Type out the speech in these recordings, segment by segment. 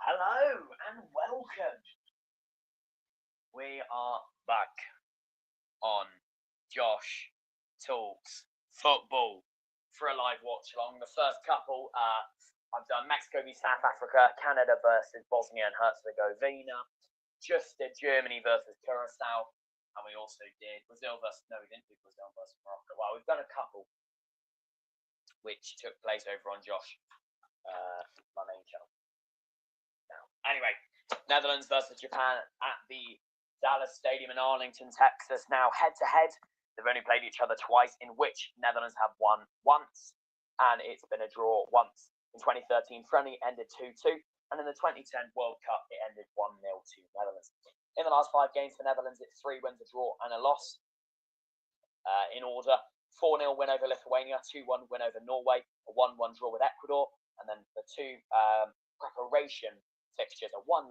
Hello and welcome. We are back on Josh Talks Football for a live watch along. The first couple, I've done Mexico v South Africa, Canada versus Bosnia and Herzegovina, just did Germany versus Curacao, and we also did Brazil versus, no, we didn't do Brazil versus Morocco. Well, we've done a couple which took place over on Josh, my main channel. Anyway, Netherlands versus Japan at the Dallas Stadium in Arlington, Texas. Now, head-to-head, they've only played each other twice, in which Netherlands have won once, and it's been a draw once. In 2013, friendly ended 2-2, and in the 2010 World Cup, it ended 1-0 to Netherlands. In the last 5 games for Netherlands, it's 3 wins, a draw, and a loss. In order, 4-0 win over Lithuania, 2-1 win over Norway, a 1-1 draw with Ecuador, and then the 2 preparation fixtures, a 1-0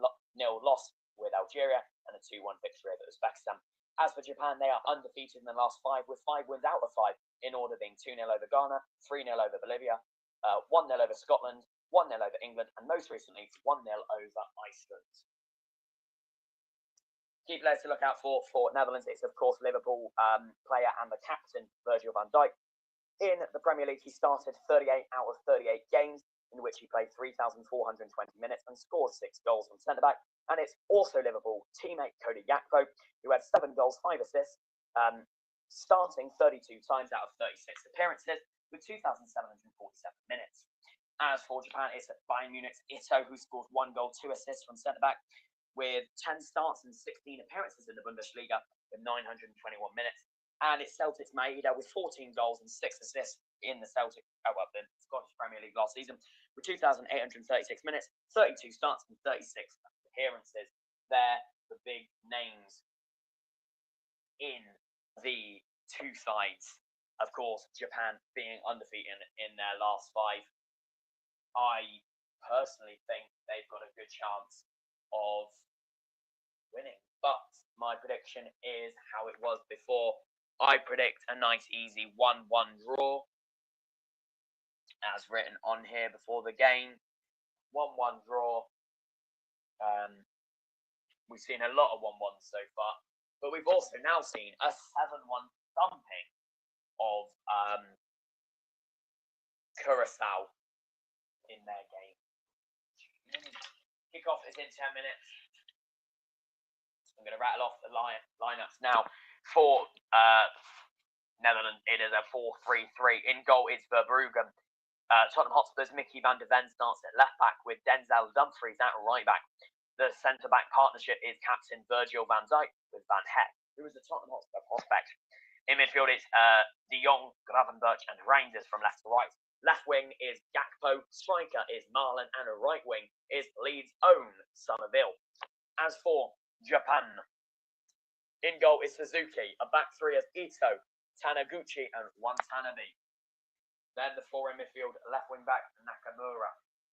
loss with Algeria and a 2-1 victory over Uzbekistan. As for Japan, they are undefeated in the last 5 with 5 wins out of 5, in order being 2-0 over Ghana, 3-0 over Bolivia, 1-0 over Scotland, 1-0 over England, and most recently 1-0 over Iceland. Key players to look out for Netherlands is, of course, Liverpool player and the captain, Virgil van Dijk. In the Premier League, he started 38 out of 38 games, in which he played 3,420 minutes and scored 6 goals from centre-back. And it's also Liverpool teammate Cody Gakpo, who had 7 goals, 5 assists, starting 32 times out of 36 appearances with 2,747 minutes. As for Japan, it's Bayern Munich's Ito, who scores 1 goal, 2 assists from centre-back, with 10 starts and 16 appearances in the Bundesliga with 921 minutes. And it's Celtic's Maeda with 14 goals and 6 assists in the the Scottish Premier League last season, with 2,836 minutes, 32 starts and 36 appearances. They're the big names in the 2 sides. Of course, Japan being undefeated in their last 5. I personally think they've got a good chance of winning, but my prediction is how it was before. I predict a nice, easy 1-1 draw, as written on here before the game. 1-1 draw. We've seen a lot of 1-1s so far, but we've also now seen a 7-1 thumping of Curacao in their game. Kickoff is in 10 minutes. I'm going to rattle off the lineups now. For Netherlands, it is a 4-3-3. In goal, it's Verbruggen. Tottenham Hotspur's Mickey van de Ven starts at left back with Denzel Dumfries at right back. The centre back partnership is captain Virgil van Dijk with Van Heck, who is a Tottenham Hotspur prospect. In midfield, it's De Jong, Gravenberch, and Reinders from left to right. Left wing is Gakpo, striker is Marlon, and a right wing is Leeds' own Somerville. As for Japan, in goal is Suzuki. A back 3 is Ito, Taniguchi, and Watanabe. Then the 4 in midfield, left wing back Nakamura.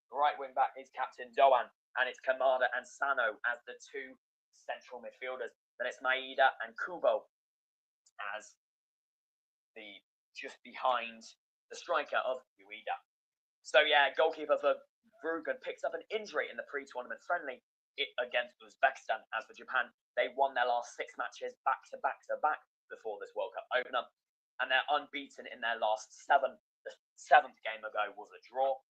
Right wing back is captain Doan, and it's Kamada and Sano as the 2 central midfielders. Then it's Maeda and Kubo as the just behind the striker of Ueda. So yeah, goalkeeper for Verbruggen picks up an injury in the pre-tournament friendly against Uzbekistan. As for Japan, they won their last 6 matches back to back before this World Cup opener, and they're unbeaten in their last 7. The 7th game ago was a draw.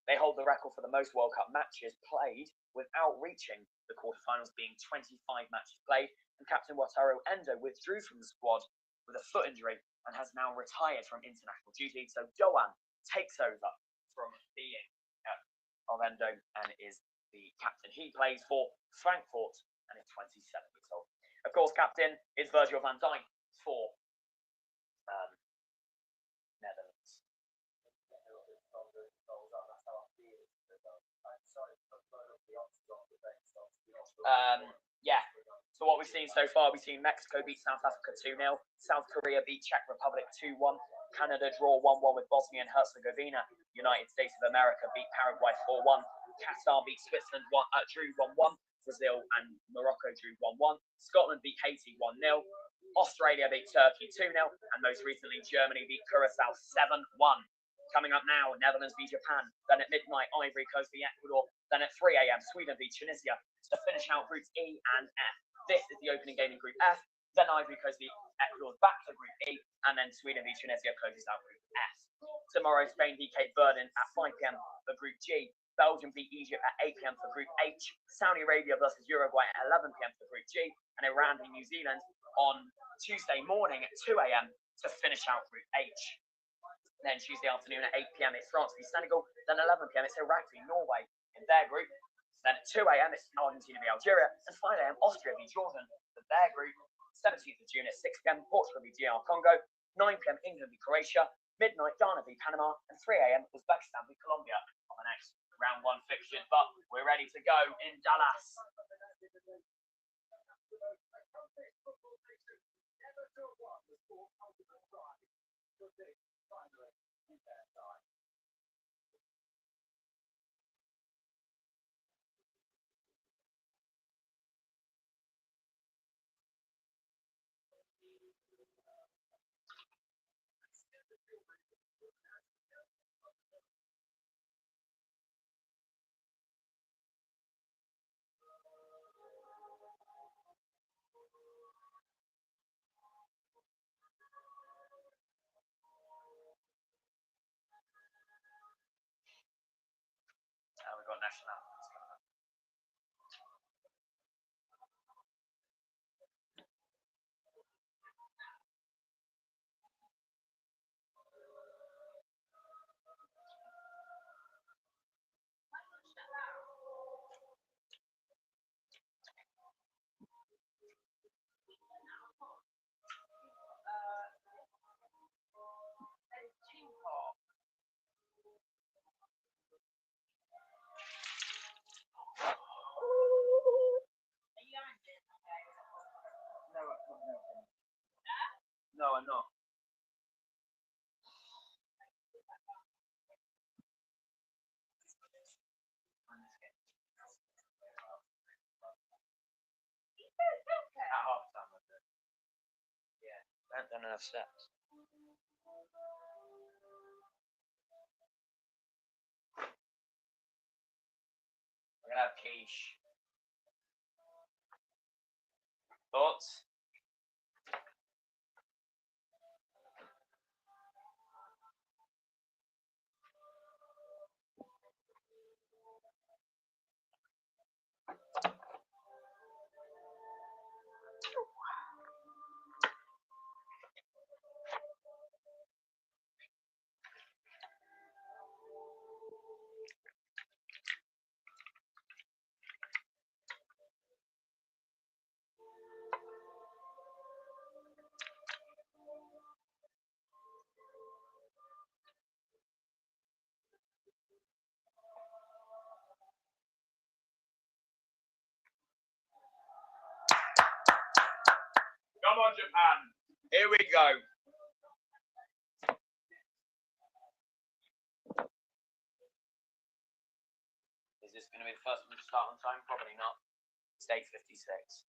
They hold the record for the most World Cup matches played without reaching the quarterfinals, being 25 matches played. And captain Wataru Endo withdrew from the squad with a foot injury and has now retired from international duty. So Doan takes over from being of Endo and is the captain. He plays for Frankfurt and is 27 years old. Of course, captain is Virgil van Dijk for Netherlands. Yeah. So what we've seen so far, we've seen Mexico beat South Africa 2-0, South Korea beat Czech Republic 2-1, Canada draw 1-1 with Bosnia and Herzegovina, United States of America beat Paraguay 4-1, Qatar beat Switzerland drew 1-1, Brazil and Morocco drew 1-1, Scotland beat Haiti 1-0, Australia beat Turkey 2-0, and most recently Germany beat Curacao 7-1. Coming up now, Netherlands v Japan. Then at midnight, Ivory Coast v Ecuador. Then at 3 a.m., Sweden v Tunisia to finish out Groups E and F. This is the opening game in Group F. Then Ivory Coast v Ecuador back to Group E, and then Sweden v Tunisia closes out Group S. Tomorrow, Spain v Cape Verde at 5 p.m. for Group G. Belgium v Egypt at 8 p.m. for Group H. Saudi Arabia versus Uruguay at 11 p.m. for Group G. And Iran v New Zealand on Tuesday morning at 2 a.m. to finish out Group H. Then Tuesday afternoon at 8 p.m. it's France v Senegal. Then 11 p.m. it's Iraq v Norway in their group. Then at 2 a.m. it's Argentina v Algeria. And 5 a.m. Austria v Jordan for their group. 17th of June at 6 p.m. Portugal v DR Congo. 9 p.m. England v Croatia. Midnight Ghana v Panama. And 3 a.m. Uzbekistan v Colombia on the next round 1 fixtures. But we're ready to go in Dallas. We've got national anthems coming up. No, I'm not. At half time, I think. Yeah, I haven't done enough steps. We're gonna have quiche. Thoughts? Come on, Japan. Here we go. Is this going to be the first one to start on time? Probably not. It's 8:56.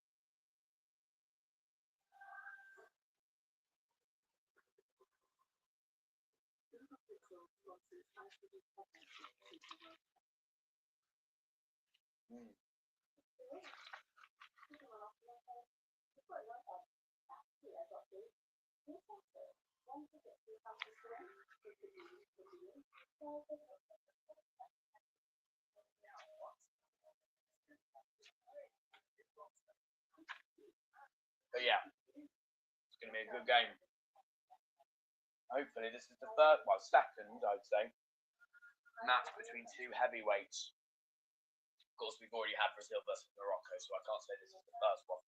But yeah, it's going to be a good game. Hopefully this is the second, I'd say, match between two heavyweights. Of course, we've already had Brazil versus Morocco, so I can't say this is the first one.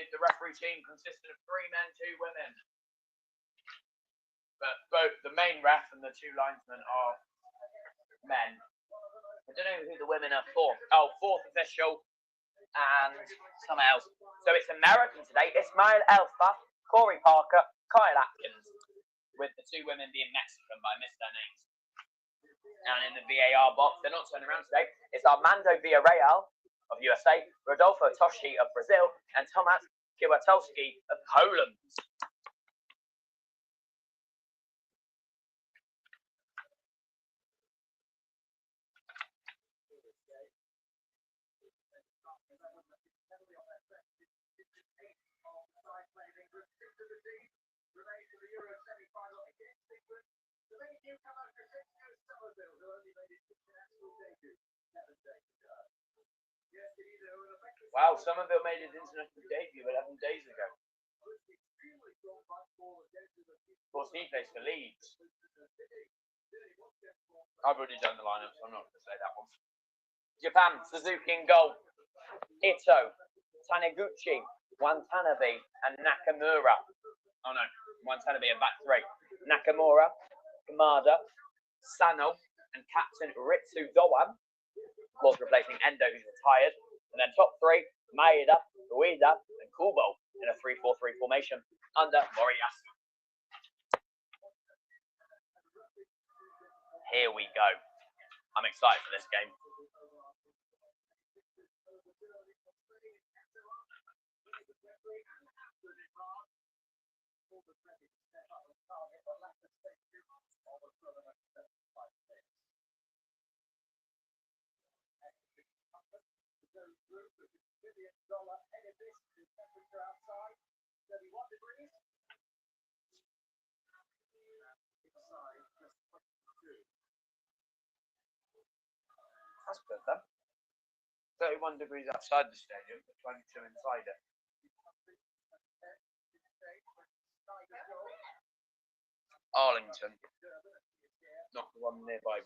The referee team consisted of 3 men, 2 women. But both the main ref and the 2 linesmen are men. I don't know who the women are for. Oh, 4th official and someone else. So it's American today. Ismail Elfa, Corey Parker, Kyle Atkins, with the two women being Mexican, but I missed their names. And in the VAR box, they're not turning around today. It's Armando Villarreal of USA, Rodolfo Toshi of Brazil, and Tomasz Kwiatkowski of Poland. Wow, Somerville made his international debut 11 days ago. Of course, he plays for Leeds. I've already done the lineup, so I'm not going to say that one. Japan, Suzuki in goal. Ito, Taniguchi, Watanabe, and Nakamura. Oh no, Watanabe in back three. Nakamura, Kamada, Sano, and captain Ritsu Doan. Of course, replacing Endo, who's retired. And then top three, Maeda, Ueda, and Kubo in a 3-4-3 formation under Moriyasu. Here we go. I'm excited for this game. That's good then. 31 degrees outside the stadium, but 22 inside it. Arlington, not the one nearby,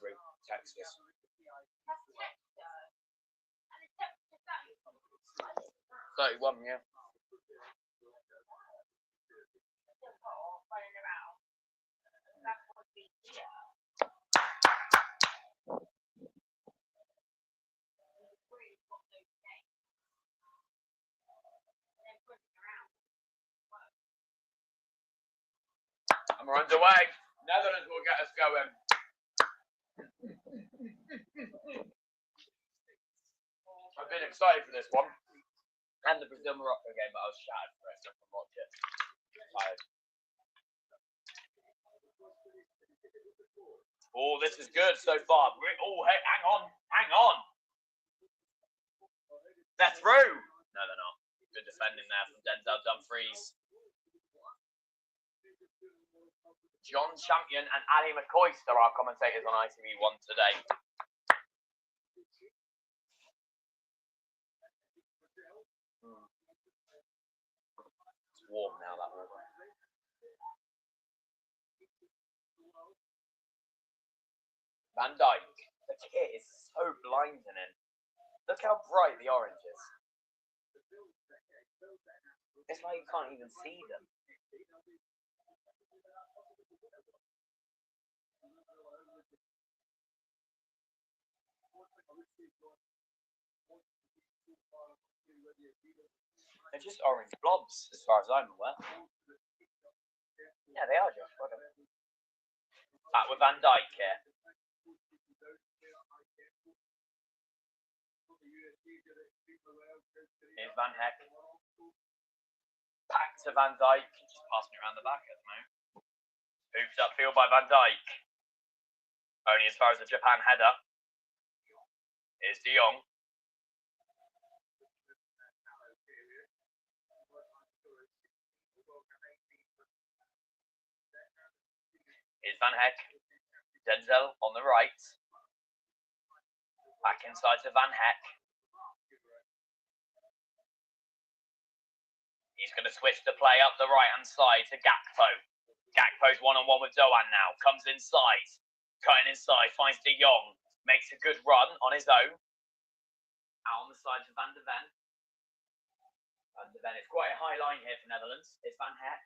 Texas. 31, yeah. And we're underway. Netherlands will get us going. I've been excited for this one. And the Brazil-Morocco game, but I was shattered for it, so I can watch it. Tired. Oh, this is good so far. Oh, hey, hang on. They're through. No, they're not. Good defending there from Denzel Dumfries. John Champion and Ali McCoist are our commentators on ITV1 today. It's warm now, that river. Van Dijk. The kit is so blinding. Look how bright the orange is. It's like you can't even see them. They're just orange blobs, as far as I'm aware. Yeah, they are just. Back with Van Dijk here. Here's Van Heck. Back to Van Dijk. Just passing it around the back at the moment. Hoofed upfield by Van Dijk. Only as far as the Japan header. Here's De Jong. Here's Van Heck. Denzel on the right. Back inside to Van Heck. He's going to switch the play up the right-hand side to Gakpo. Gakpo's one-on-one with Doan now. Comes inside. Cutting inside. Finds De Jong. Makes a good run on his own. Out on the side to Van de Ven. Van de Ven. It's quite a high line here for Netherlands. It's Van Heck.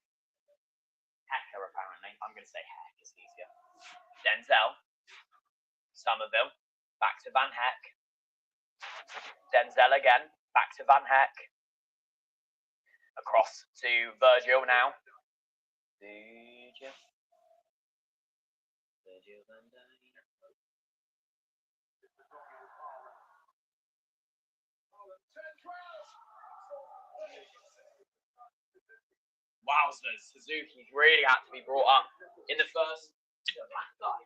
Hecker, apparently. I'm going to say Heck. It's easier. Denzel. Somerville. Back to Van Heck. Denzel again. Back to Van Heck. Across to Virgil now. Virgil van Dijk. Wowzers, Suzuki's really had to be brought up in the first. Black guy.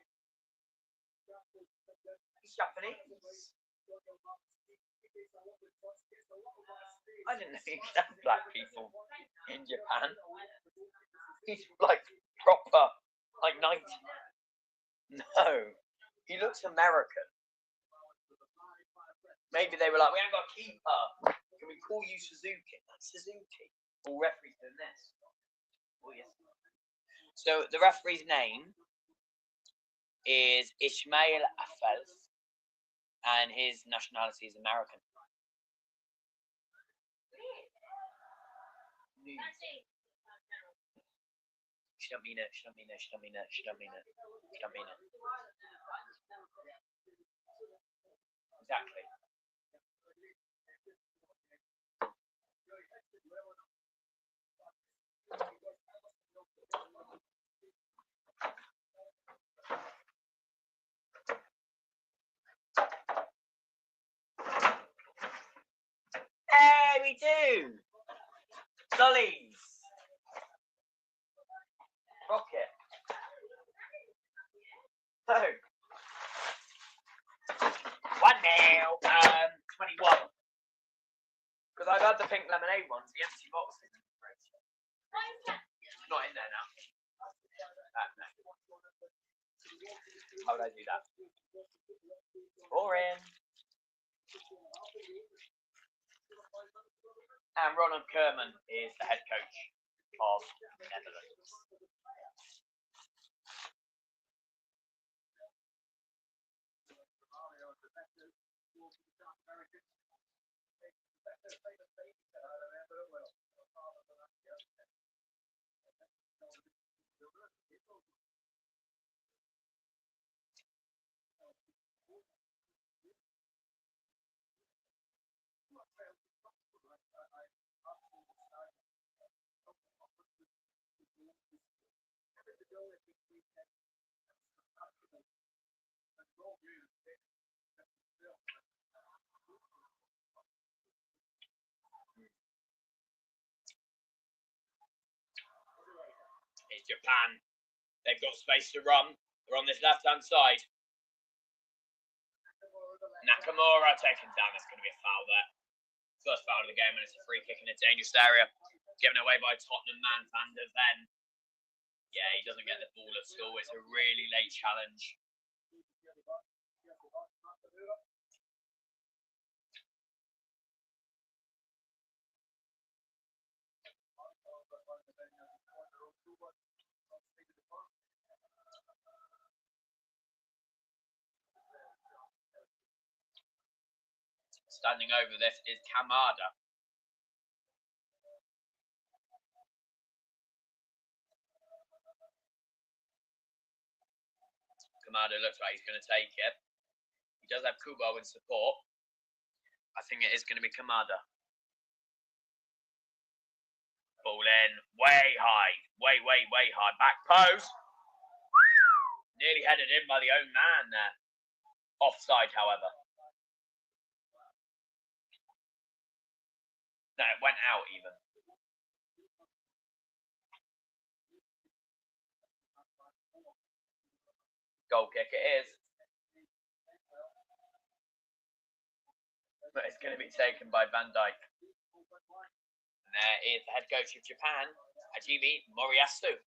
He's Japanese. I didn't know you could have black people in Japan. He's like proper, like 90. No, he looks American. Maybe they were like, we ain't got a keeper. Can we call you Suzuki? That's Suzuki. All referees doing this. Oh, yes. So the referee's name is Ismail Afel, and his nationality is American. She don't mean it. Exactly. Hey, we do! Sullies! Rocket. Oh. 1-0. 21. Because I've had the pink lemonade ones, the empty boxes. Not in there now. No. How would I do that? Boring. And Ronald Koeman is the head coach of the Netherlands. It's Japan. They've got space to run. They're on this left-hand side. Nakamura taken down. There's going to be a foul there. First foul of the game, and it's a free kick in a dangerous area. Given away by Tottenham man Van der Ven. Yeah, he doesn't get the ball at all. It's a really late challenge. Standing over this is Kamada. Kamada looks like he's going to take it. He does have Kubo in support. I think it is going to be Kamada. Ball in, way high. Way high. Back post. Nearly headed in by the own man there. Offside, however. No, it went out even. Goal kick it is. But it's going to be taken by Van Dijk. And there is the head coach of Japan, Hajime Moriyasu.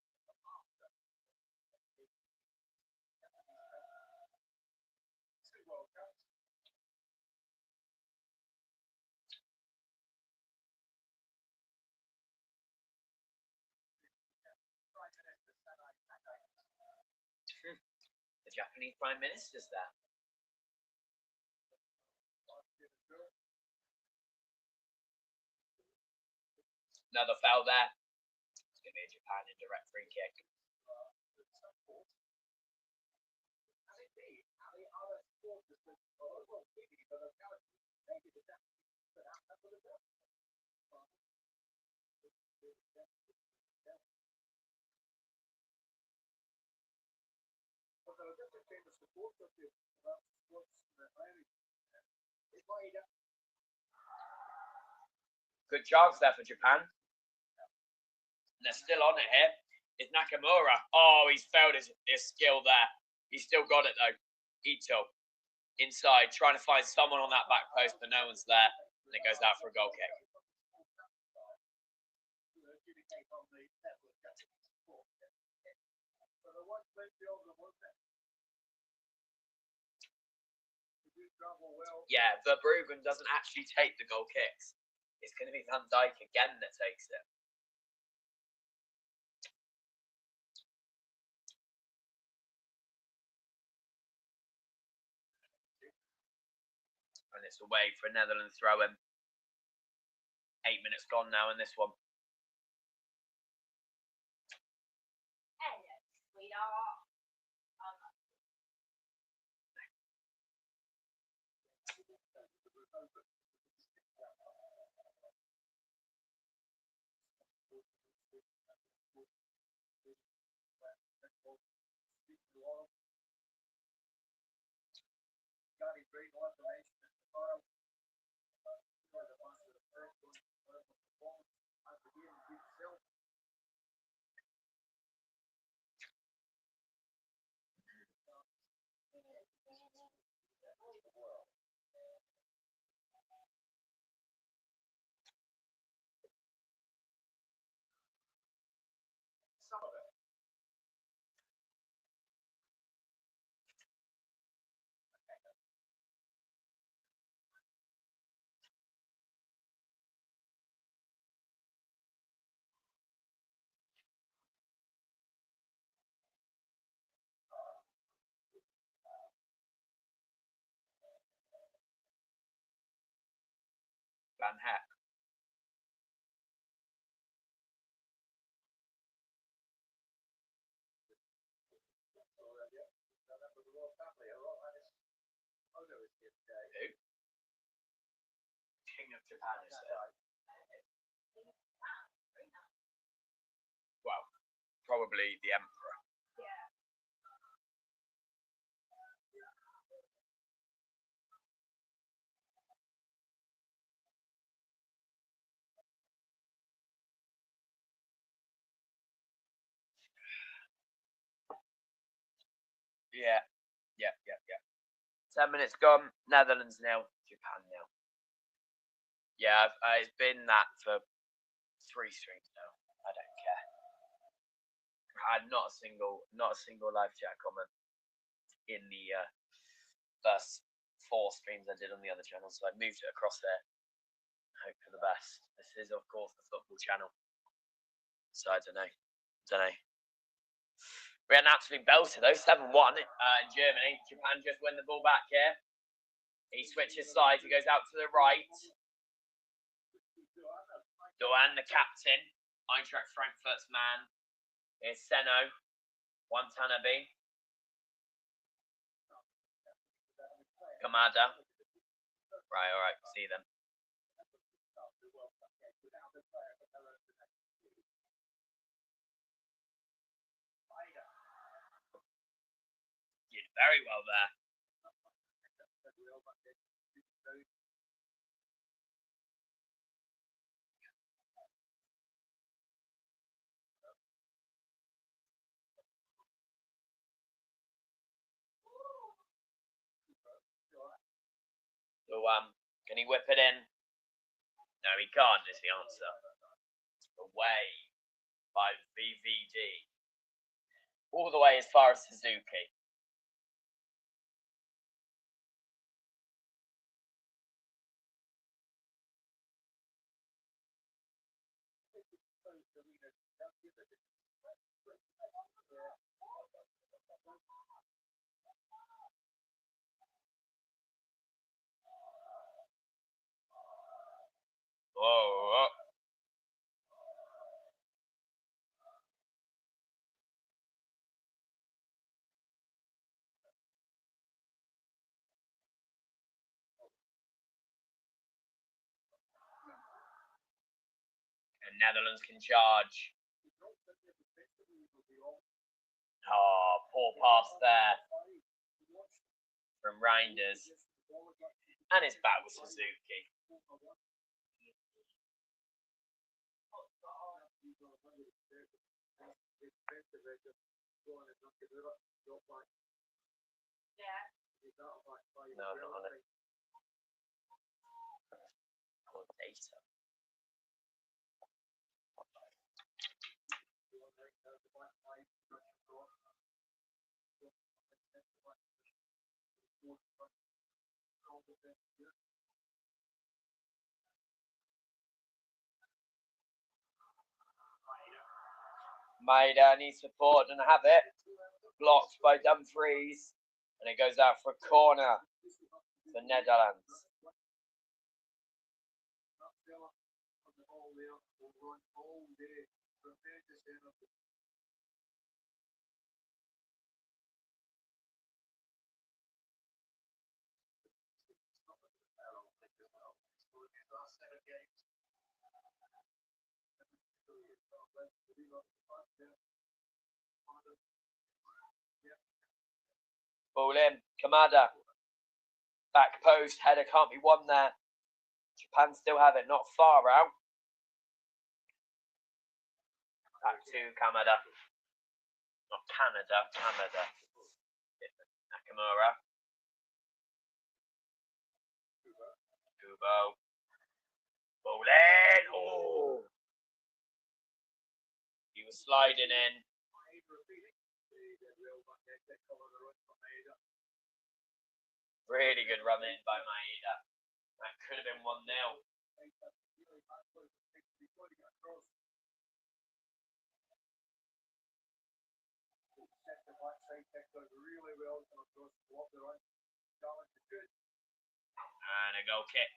The Japanese Prime Minister's there. Another foul there. It's going to be a Japan indirect free kick. Good chance there for Japan. And they're still on it here. It's Nakamura. Oh, he's failed his skill there. He's still got it though. Ito inside, trying to find someone on that back post, but no one's there. And it goes out for a goal kick. Yeah, Verbruggen doesn't actually take the goal kicks. It's going to be Van Dijk again that takes it. And it's away for a Netherlands throw-in. 8 minutes gone now in this one. Van Heck. Who? King of Japan is there. Well, probably the Emperor. Yeah. 10 minutes gone. Netherlands nil. Japan nil. Yeah, it's been that for 3 streams now. I don't care. I had not a single live chat comment in the first 4 streams I did on the other channel, so I moved it across there. Hope for the best. This is, of course, the football channel. So I don't know. We had an absolute belter though, 7-1 in Germany. Japan just win the ball back here. He switches sides, he goes out to the right. Doan, the captain, Eintracht Frankfurt's man, is Seno, Watanabe, Kamada. Right, alright, see them. Did very well there. So, can he whip it in? No, he can't, is the answer. Away by VVD. All the way as far as Suzuki. Whoa. And Netherlands can charge. Oh, poor pass there from Reinders. And it's back with Suzuki. No, I'm not on it. Oh, data. Maida needs support, doesn't have it. Blocked by Dumfries. And it goes out for a corner for Netherlands. Ball in, Kamada. Back post, header can't be won there. Japan still have it, not far out. Back to Kamada. Not Canada, Kamada. Nakamura. Kubo. Ball in. Oh. He was sliding in. Really good run in by Maeda. That could have been 1-0. And a goal kick.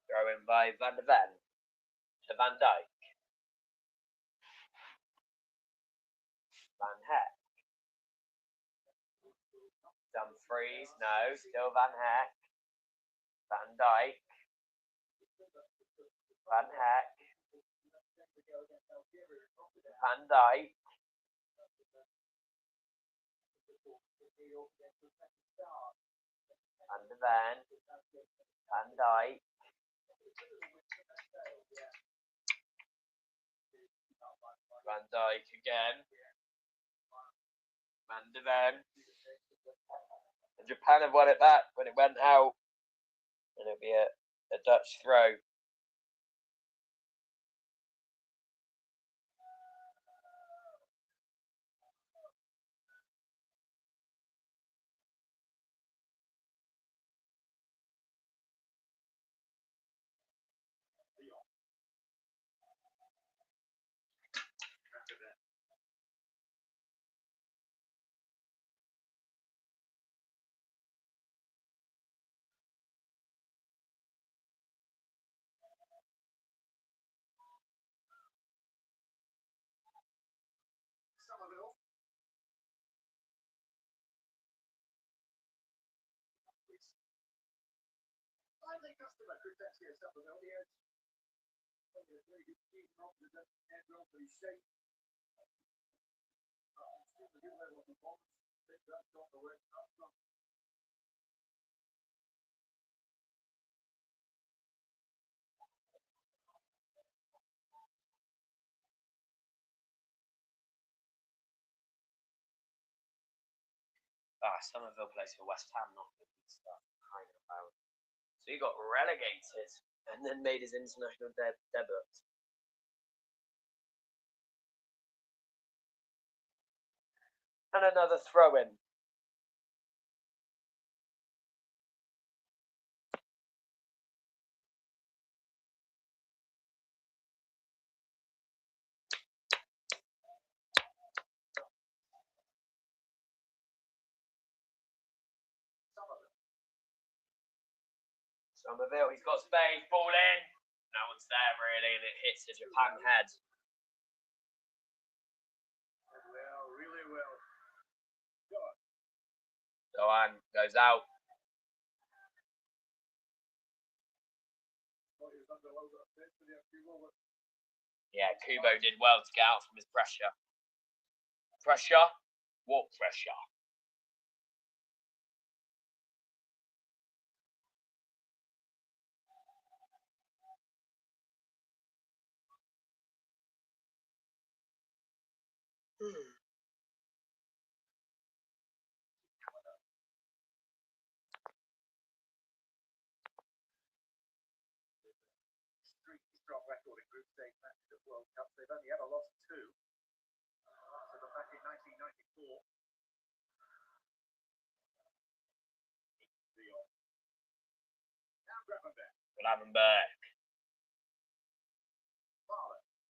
Throw in by Van de Ven to Van Dijk. Van Heck. Dumfries, no, still Van Heck. Van Dijk. Van Heck. Van Dijk. Van de Ven. Van Dijk. Van Dijk again. Van de Ven. And Japan have won it back when it went out. And it'll be a Dutch throw. Somerville plays for West Ham, not good stuff. So he got relegated and then made his international debut. And another throw-in. Somerville, he's got space, ball in. No one's there really, and it hits the Japan head. Doan goes out. Yeah, Kubo did well to get out from his pressure. Pressure, walk pressure. Strong record in group stage matches at World Cups. They've only ever lost 2. So the back in 1994. Gravenberg.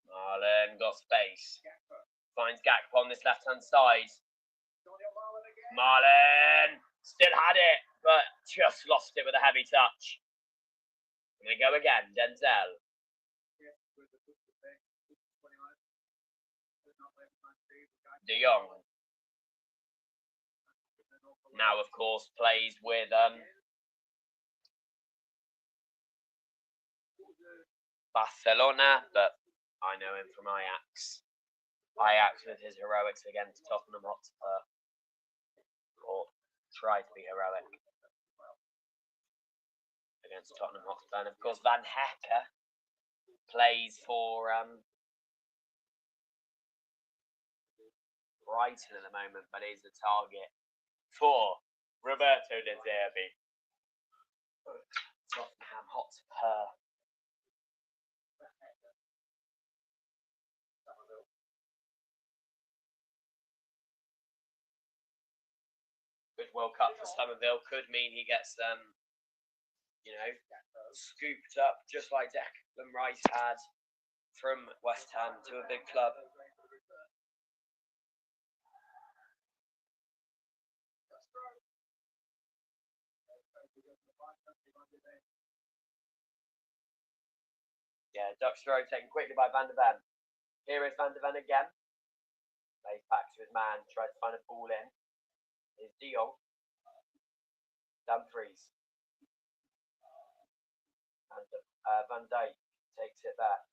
Marlon got space. Finds Gakpo on this left-hand side. Marlon still had it, but just lost it with a heavy touch. And we go again, Denzel. De Jong. Now, of course, plays with Barcelona, but I know him from Ajax. Ajax with his heroics against Tottenham Hotspur. Or try to be heroic against Tottenham Hotspur. And of course, Van Hecker plays for Brighton at the moment, but is the target for Roberto De Zerbi. Tottenham Hotspur. Good World Cup for Somerville could mean he gets scooped up just like Declan Rice had from West Ham to a big club. Yeah, duck stroke taken quickly by Van de Ven. Here is Van de Ven again. Plays back to his man, tries to find a ball in. Here's De Jong. Dumfries. And Van Dijk takes it back.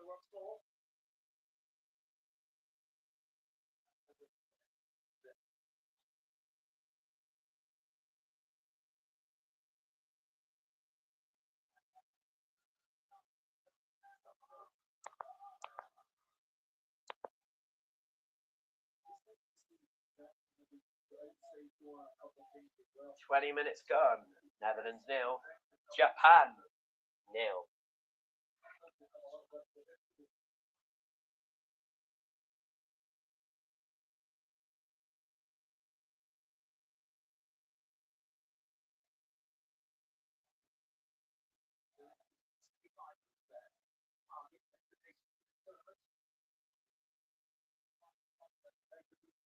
Once more. 20 minutes gone. Netherlands 0. Japan 0.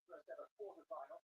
First ever quarter-final.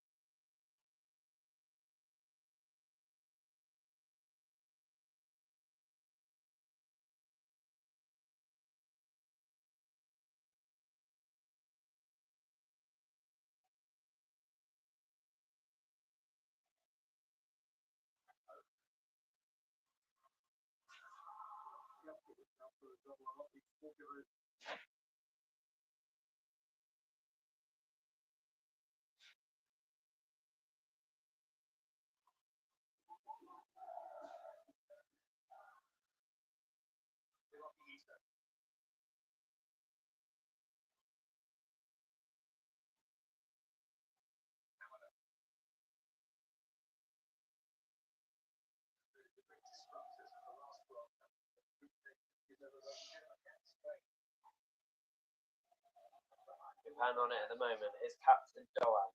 Japan on it at the moment is Captain Doan.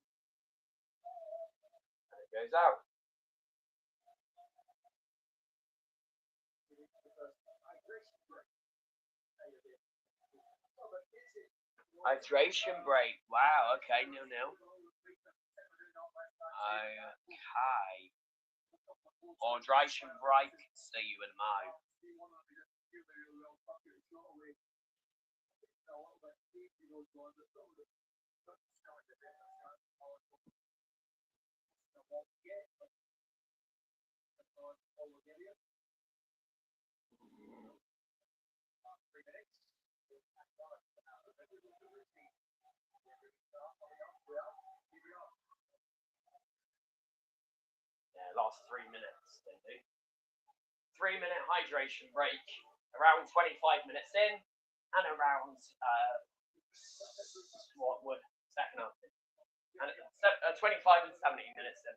And it goes out. Hydration break. Wow, okay, 0-0. Okay. Hydration break. See you in a moment. Yeah, last 3 minutes, they do. 3-minute hydration break. Around 25 minutes in, and around what would second half? And 25 and 70 minutes in.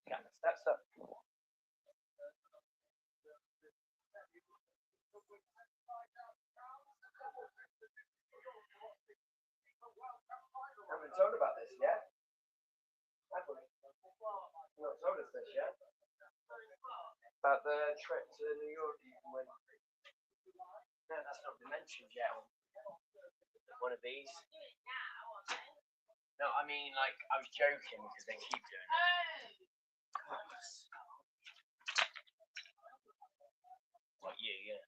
Okay, steps up. I haven't told about this yet. Have we? You've not told us this yet. About the trip to New York you can win. No, that's not been mentioned yet. One of these. No, I mean, like, I was joking because they keep doing it. What, you, yeah.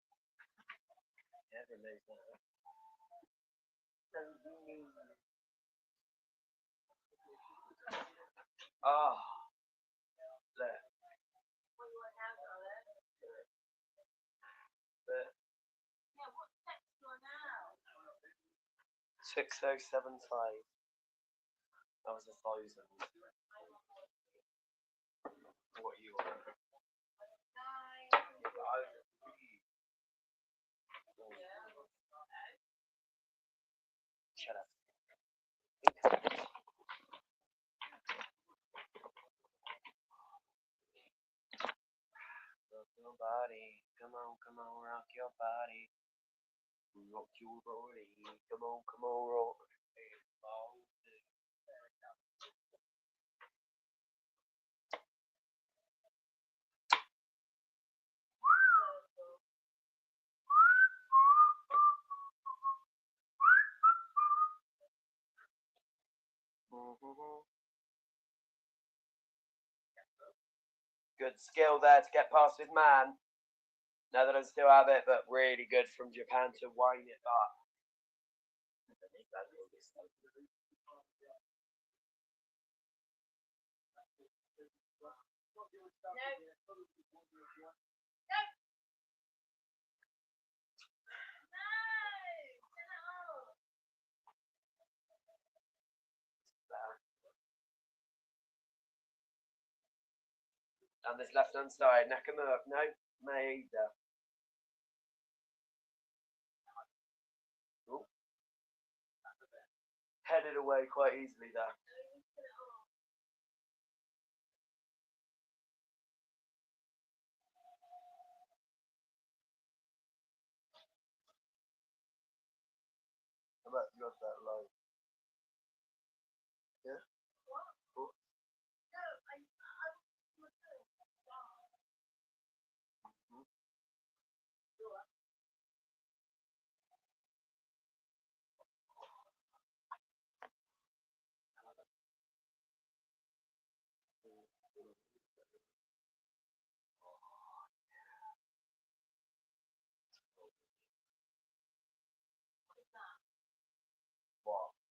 Yeah, they knows that. Oh. There. 6075. That was 1,000. What you want? Shut up. Rock your body. Come on, rock your body. Rock your body. Come on, rock. Good skill there to get past his man. Netherlands still have it, but really good from Japan to wind it up. And this left hand side, Nakamura, no, Maeda. Ooh. Headed away quite easily there. How about you got that low? Yeah? Cool. What?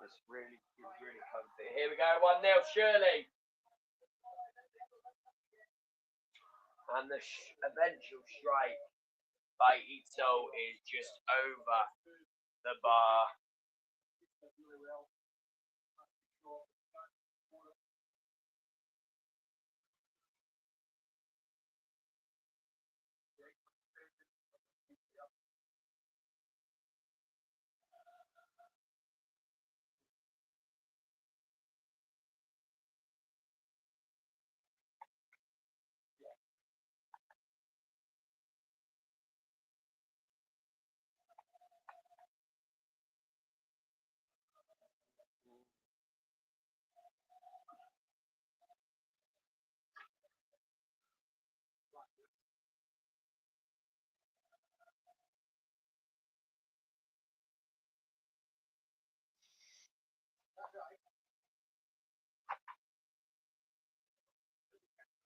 Just really, really comfy. Here we go, 1-0, Shirley. And the eventual strike by Ito is just over the bar.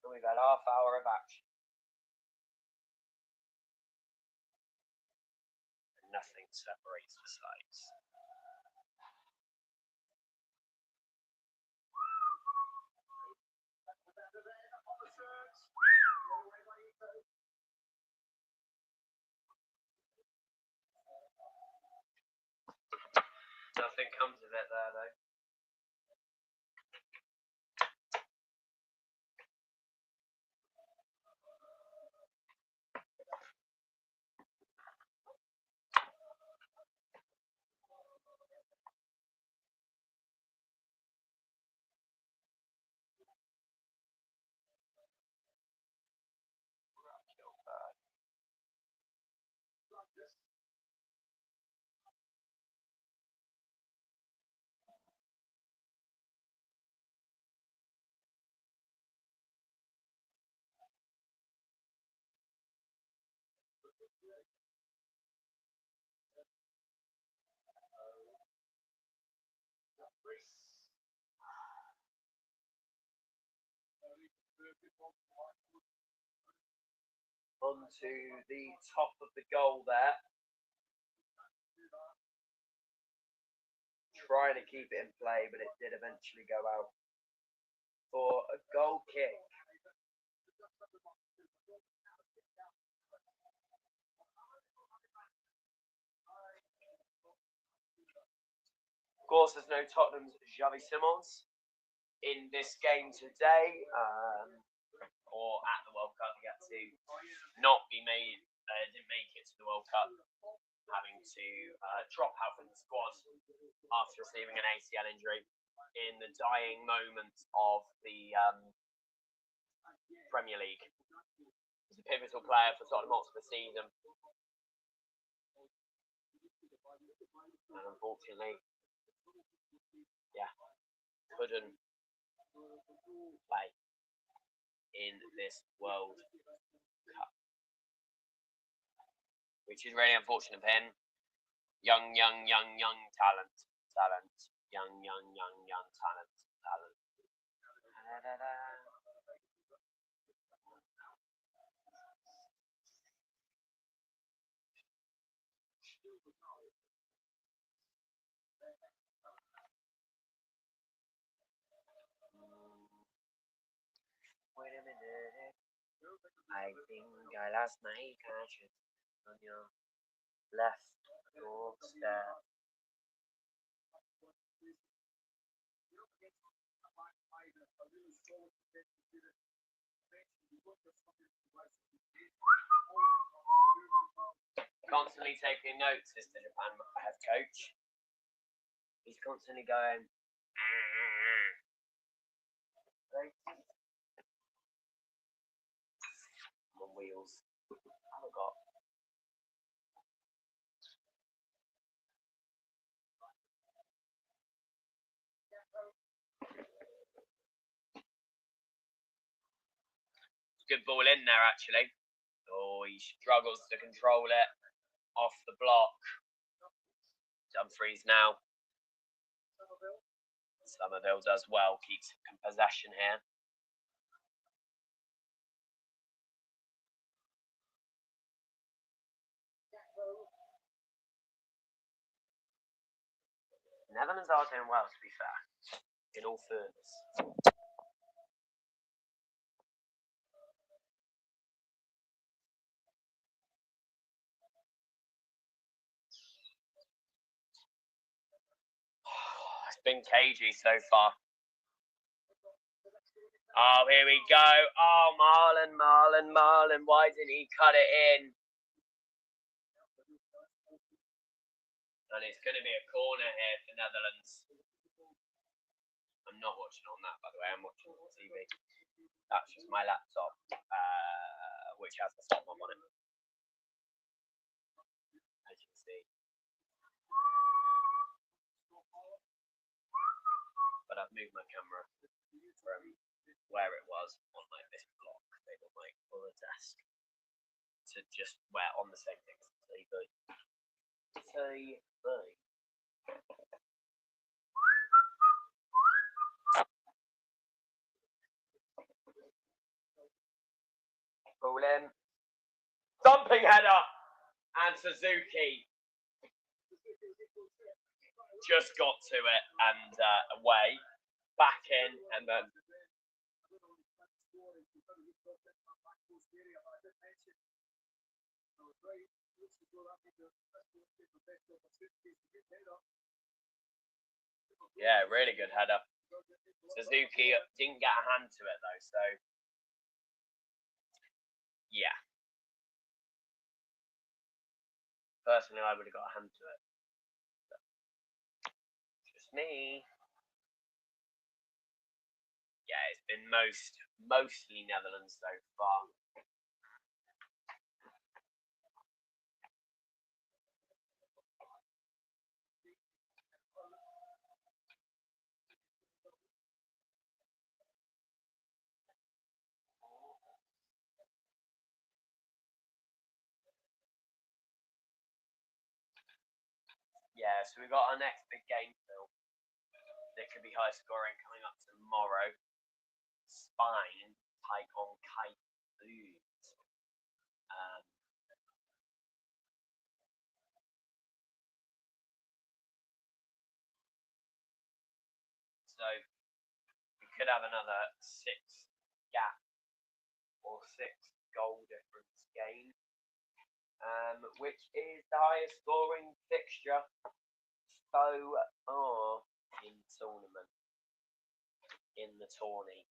So we've had half hour of action. And nothing separates the sides. Nothing comes of it there, though. Onto the top of the goal there. Trying to keep it in play, but it did eventually go out for a goal kick. Of course, there's no Tottenham's Xavi Simons in this game today, or at the World Cup. He had to not be made, didn't make it to the World Cup, having to drop out from the squad after receiving an ACL injury in the dying moments of the Premier League. He's a pivotal player for Tottenham Hotspur season, and unfortunately, couldn't play in this World Cup, which is really unfortunate for him. Young talent. Young talent. Wait a minute. I think I lost my conscience on your left doorstep. Constantly taking notes as the Japan head coach. He's constantly going on wheels. I forgot. Good ball in there, actually. Oh, he struggles to control it off the block. Dumfries now. Somerville does well, keeps possession here. Netherlands are doing well, to be fair, in all fairness. It's been cagey so far. Oh, here we go. Oh, Marlon. Why didn't he cut it in? And it's going to be a corner here for Netherlands. I'm not watching on that, by the way. I'm watching on TV. That's just my laptop, which has the stop on it. As you can see. But I've moved my camera from where it was on like this block, on my other desk, to just where on the same thing as the TV. Pull in. Dumping header! And Suzuki just got to it and away. Back in and then. Yeah, really good header. Suzuki didn't get a hand to it though, so yeah. Personally, I would have got a hand to it. But just me. Yeah, it's been mostly Netherlands so far. Yeah, so we've got our next big game, Phil. That could be high scoring coming up tomorrow. Spain take on Cape Verde. So we could have another 6 gap or 6 goal difference game, which is the highest scoring fixture so far in tournament, in the tourney.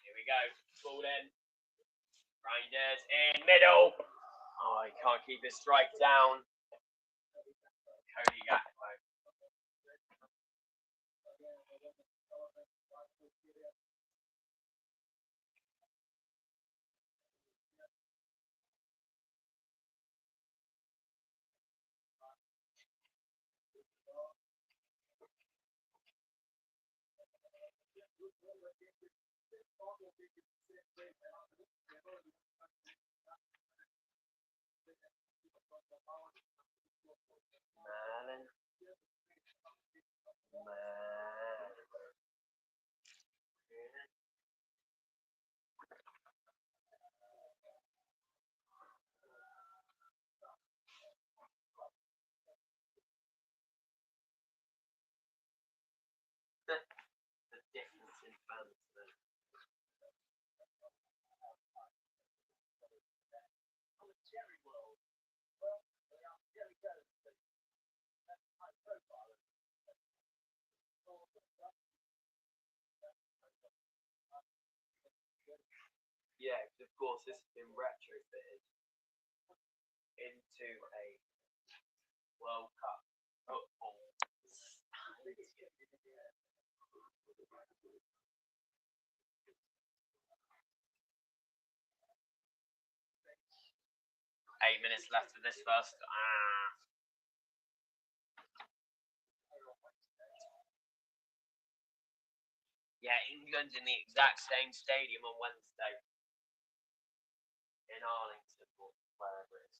Here we go, ball in, Reinders in middle. Oh, he can't keep his strike down. Cody Gakpo. Malin. The difference in fans then. Yeah, of course this has been retrofitted into a World Cup football. 8 minutes left of this first. Yeah, England's in the exact same stadium on Wednesday in Arlington, or wherever it is.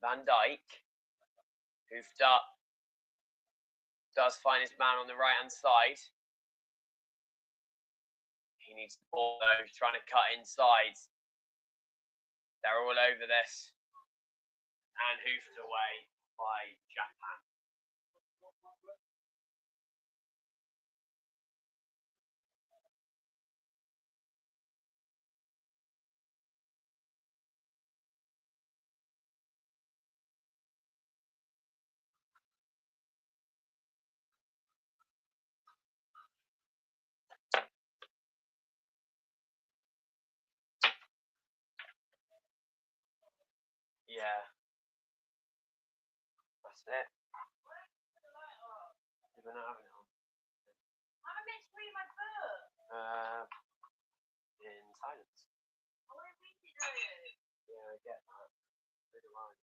Van Dijk, hoofed up, does find his man on the right-hand side. He needs the ball though, he's trying to cut inside. They're all over this. And hoofed away by Japan. Yeah. That's it. You're not having it on. I'm meant to read my book. In silence. I want to read it though. Yeah, I get that. So do I.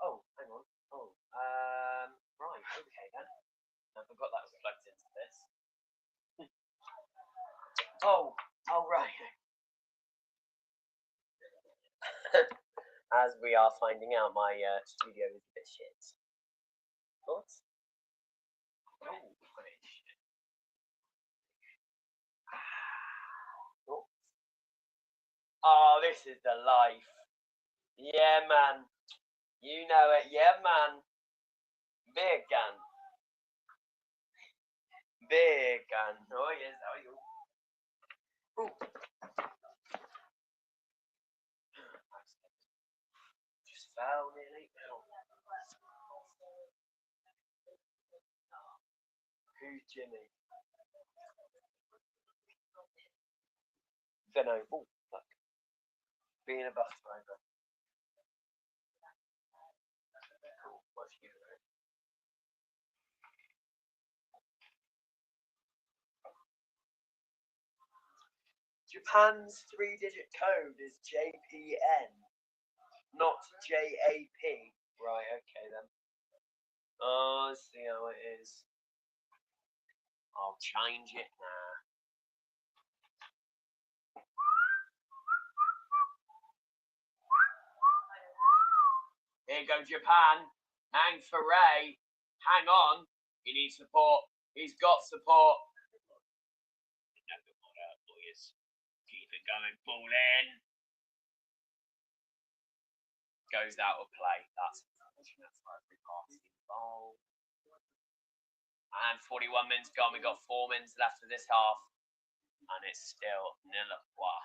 Oh, hang on. Oh, right, okay then. I forgot that was plugged into this. Oh, right. As we are finding out, my studio is a bit shit. Thoughts? Oh, oh, this is the life. Yeah, man. You know it. Yeah, man. Big gun. Big gun. Oh, yes. Oh, you. Ooh. Just fell nearly. Who's Jimmy? Veno. Oh, look. Being a bus driver. Cool. What's you doing? Japan's 3-digit code is JPN, not JAP. Right, okay then. Oh, let's see how it is. I'll change it now. Here goes Japan. Hang for Ray. Hang on. He needs support. He's got support. Keep it going. Ball in. Goes out of play. That's unfortunate for every party involved. And 41 minutes gone. We've got 4 minutes left of this half. And it's still nil à trois.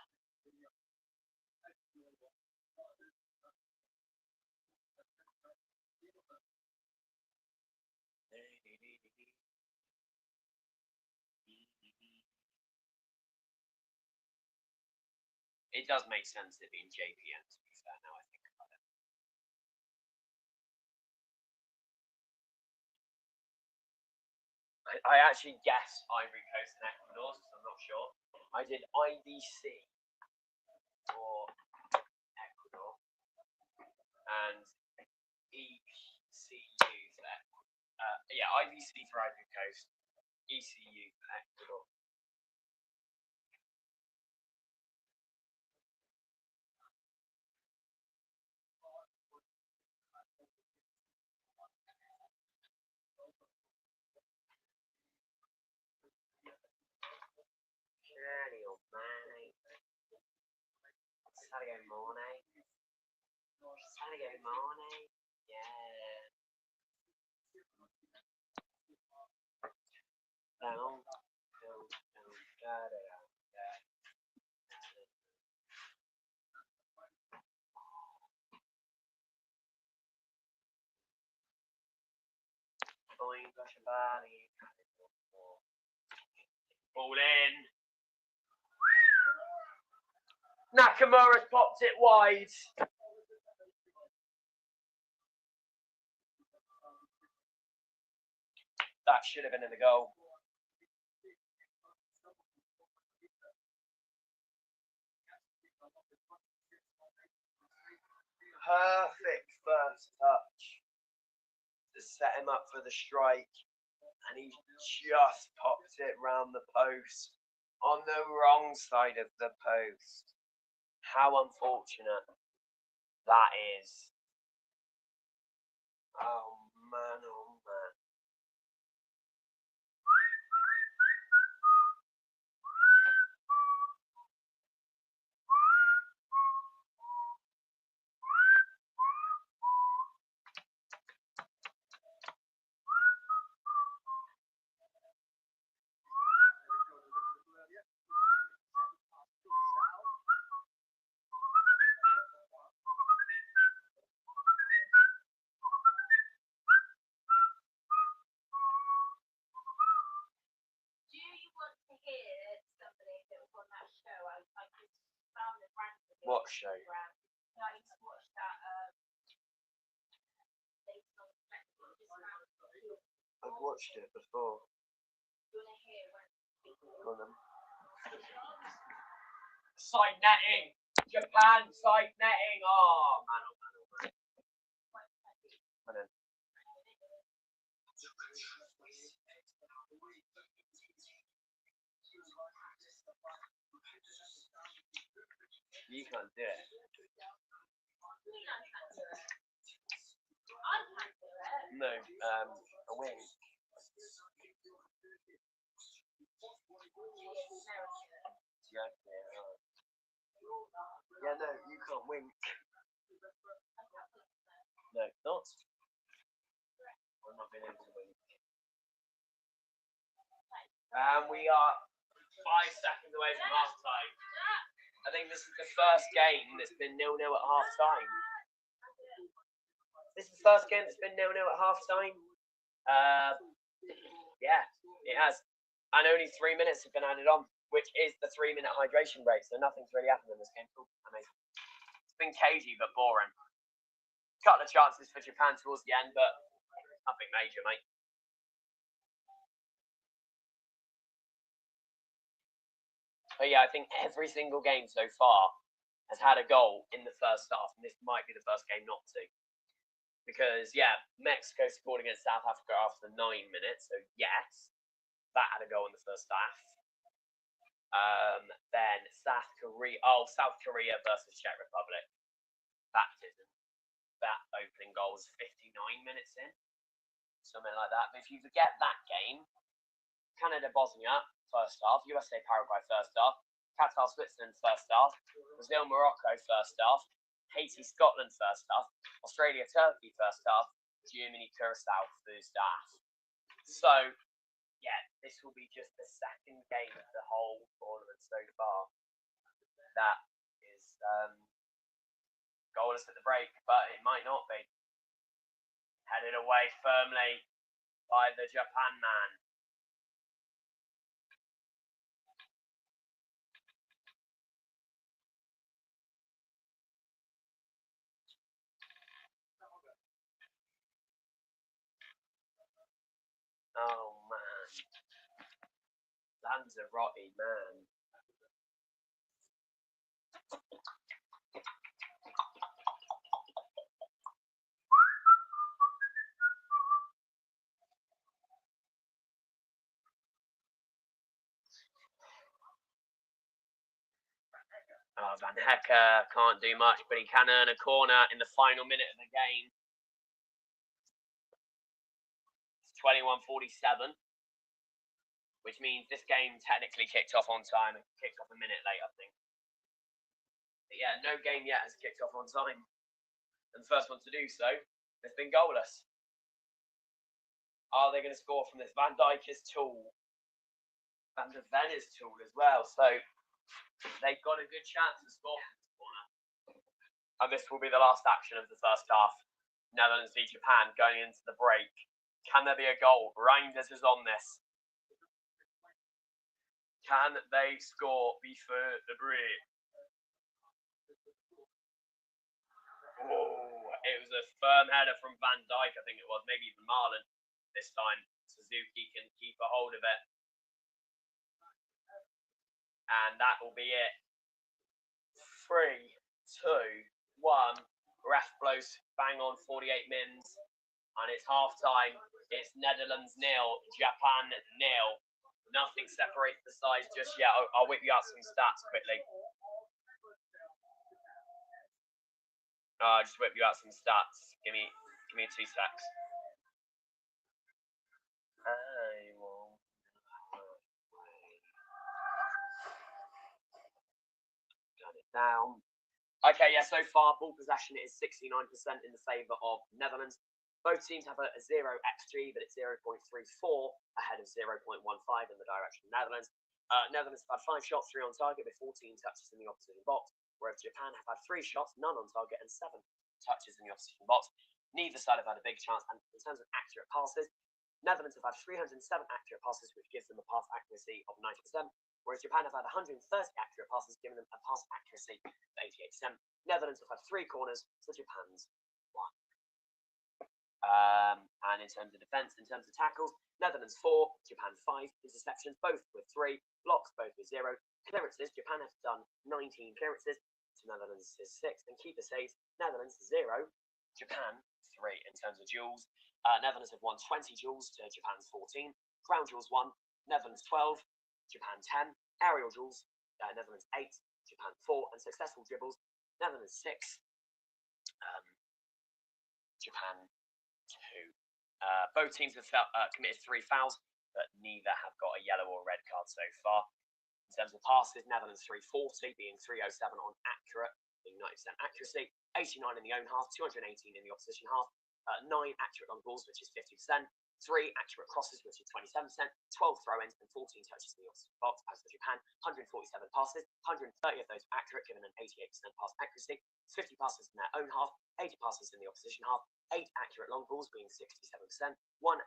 It does make sense it being JPN, to be fair, now I think about it. I actually guessed Ivory Coast and Ecuador, so I'm not sure. I did IDC for Ecuador and ECU for IVC for Ivory Coast, ECU for Ecuador. Sadio Mane. Sadio Mane. Sadio Mane. Yeah. Down. Ball in. Nakamura's popped it wide. That should have been in the goal. Perfect first touch to set him up for the strike, and he just popped it round the post on the wrong side of the post. How unfortunate that is. Oh man, oh man. What show? I've watched it before. Side netting! Japan side netting! Oh man, oh man, oh man. And then. You can't do it. No, a wing. Yeah, no, you can't wink. No, not. I'm not being able to wink. And we are 5 seconds away from half time. I think this is the first game that's been 0-0 at half time. This is the first game that's been 0-0 at half time. Yeah, it has. And only 3 minutes have been added on, which is the 3-minute hydration break. So nothing's really happened in this game. Amazing. It's been cagey but boring. Couple of chances for Japan towards the end, but nothing major, mate. But yeah, I think every single game so far has had a goal in the first half, and this might be the first game not to. Because, yeah, Mexico scored against South Africa after 9 minutes, so yes, that had a goal in the first half. Then South Korea versus Czech Republic. Baptism. That opening goal was 59 minutes in, something like that. But if you forget that game, Canada, Bosnia, first half, USA, Paraguay, first half, Qatar, Switzerland, first half, Brazil, Morocco, first half, Haiti, Scotland, first half, Australia, Turkey, first half, Germany, Curacao, first half. So, yeah, this will be just the second game of the whole tournament so far. That is goalless at the break, but it might not be. Headed away firmly by the Japan man. Oh man. Lanzarote, man. Oh, Van Hecker can't do much, but he can earn a corner in the final minute of the game. It's 21:47, which means this game technically kicked off on time. It kicked off a minute late, I think. But yeah, no game yet has kicked off on time. And the first one to do so has been goalless. Are they going to score from this? Van Dijk is tall. Van der Ven is tall as well. So they've got a good chance to score from this corner. And this will be the last action of the first half. Netherlands v Japan going into the break. Can there be a goal? Reinders is on this. Can they score before the break? Oh, it was a firm header from Van Dijk, I think it was, maybe even Marlon this time. Suzuki can keep a hold of it. And that will be it. 3, 2, 1. Ref blows bang on 48 mins. And it's half time. It's Netherlands 0, Japan 0. Nothing separates the sides just yet. I'll whip you out some stats quickly. Just whip you out some stats. Give me 2 secs. I will. Turn it down. Okay, yeah, so far ball possession is 69% in the favour of Netherlands. Both teams have a 0 xG, but it's 0.34 ahead of 0.15 in the direction of Netherlands. Netherlands have had 5 shots, 3 on target, with 14 touches in the opposition box, whereas Japan have had 3 shots, none on target, and 7 touches in the opposition box. Neither side have had a big chance, and in terms of accurate passes, Netherlands have had 307 accurate passes, which gives them a pass accuracy of 90%, whereas Japan have had 130 accurate passes, giving them a pass accuracy of 88%. Netherlands have had 3 corners, so Japan's 1. And in terms of defence, in terms of tackles, Netherlands 4, Japan 5, interceptions, both with 3, blocks, both with 0, clearances, Japan have done 19 clearances to Netherlands' 6, and keeper saves, Netherlands 0, Japan 3. In terms of duels, Netherlands have won 20 duels to Japan's 14, ground duels 1, Netherlands 12, Japan 10, aerial duels, Netherlands 8, Japan 4, and successful dribbles, Netherlands 6, Japan 2. Both teams have committed 3 fouls, but neither have got a yellow or red card so far. In terms of passes, Netherlands 340, being 307 on accurate, being 90% accuracy, 89 in the own half, 218 in the opposition half, 9 accurate long balls, which is 50%, 3 accurate crosses, which is 27%, 12 throw-ins, and 14 touches in the opposite box. As for Japan, 147 passes, 130 of those accurate, giving an 88% pass accuracy, 50 passes in their own half, 80 passes in the opposition half, 8 accurate long balls being 67%, 1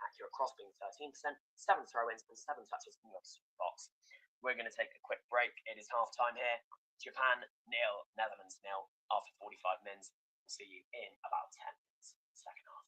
accurate cross being 13%, 7 throw-ins, and 7 touches in the opposite box. We're going to take a quick break. It is half time here. Japan 0, Netherlands 0 after 45 minutes. We'll see you in about 10 minutes, second half.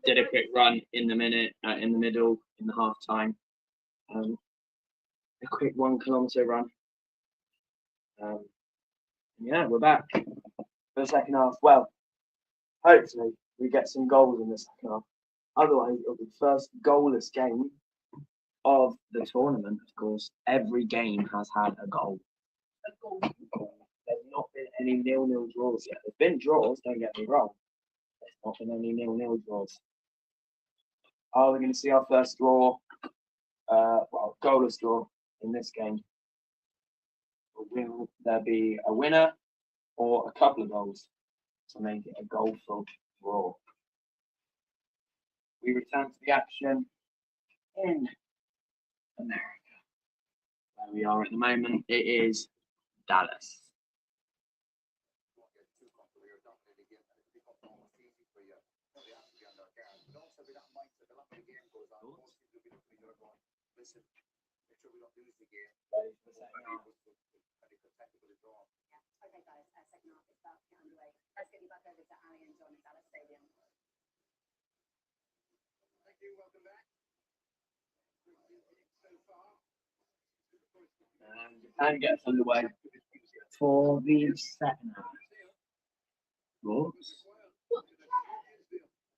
Did a quick run in the middle, in the half time. A quick 1 kilometer run. Yeah, we're back for the second half. Well, hopefully we get some goals in the second half. Otherwise, it'll be the first goalless game of the tournament. Of course, every game has had a goal. There's not been any 0-0 draws yet. There's been draws, don't get me wrong. There's not been any 0-0 draws. Are we going to see our first draw? Well, goalless draw in this game. Will there be a winner or a couple of goals to make it a goal-full draw? We return to the action in America. Where we are at the moment, it is Dallas. Okay, guys, second half is about to get underway. Let's get you back over to Ali and John at Dallas Stadium. Thank you, welcome back. So far. And Japan gets underway for the second half. Thoughts?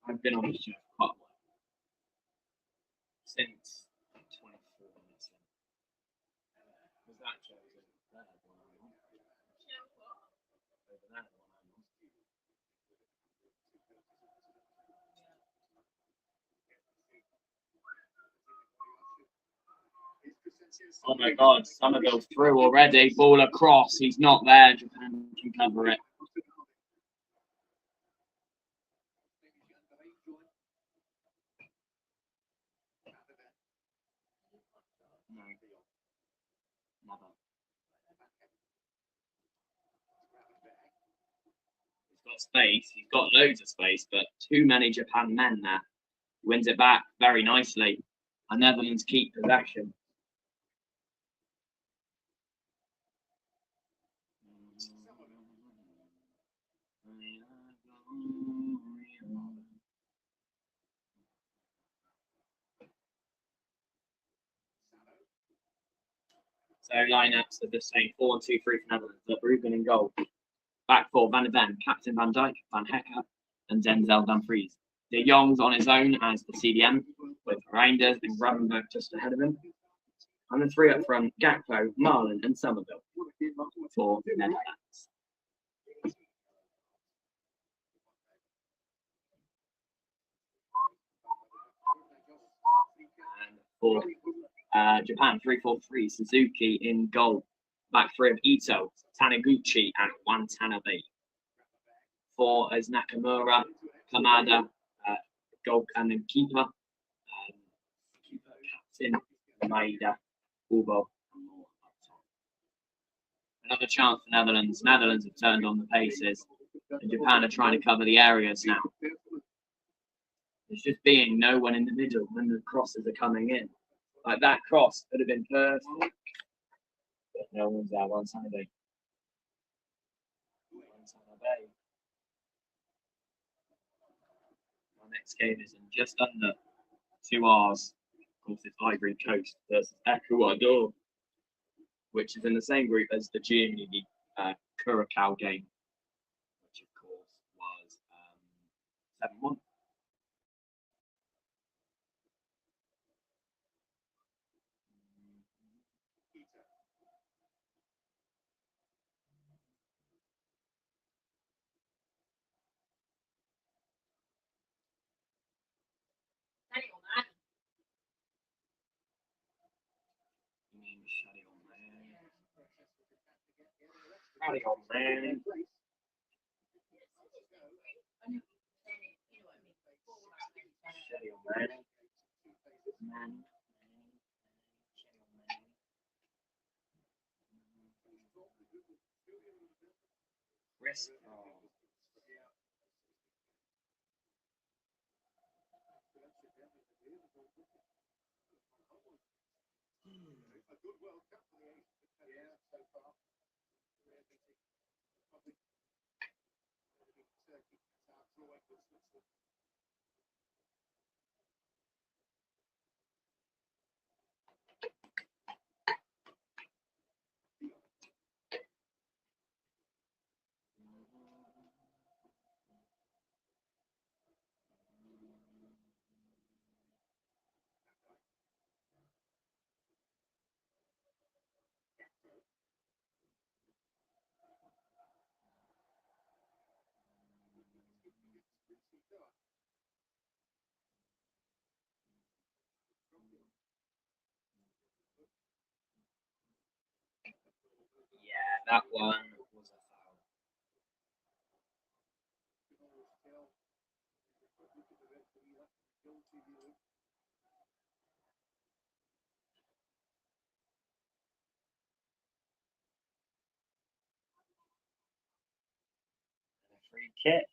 I've been on this show quite a while. Since 24 minutes. Was that chosen? That had one eye on. Over that had one eye on. Oh my God, Somerville through already. Ball across. He's not there. Japan can cover it. No. Never. He's got space. He's got loads of space, but too many Japan men there. Wins it back very nicely. And Netherlands keep possession. So lineups are the same: 4-2-3 for Netherlands. Verbruggen in goal. Back four: Van de Ven, Captain Van Dijk, Van Hecker, and Denzel Dumfries. De Jong's on his own as the CDM, with Reinders and Gravenberg just ahead of him. And the three up front: Gakpo, Marlon, and Somerville for Netherlands. And for Japan, 3-4-3, Suzuki in goal. Back three of Ito, Taniguchi, and Watanabe. Four is Nakamura, Kamada, goal and then keeper, captain, Maeda, Ubo. Another chance for Netherlands. Netherlands have turned on the paces, and Japan are trying to cover the areas now. There's just being no one in the middle when the crosses are coming in. Like that cross could have been perfect. But no one's there. Watanabe. Our next game is in just under 2 hours. Of course, it's Ivory Coast versus Ecuador, which is in the same group as the Germany Curacao game, which of course was 7-1. Howdy, old man. Shitty old man. Risk. Yeah, that one was a foul. And a free kick.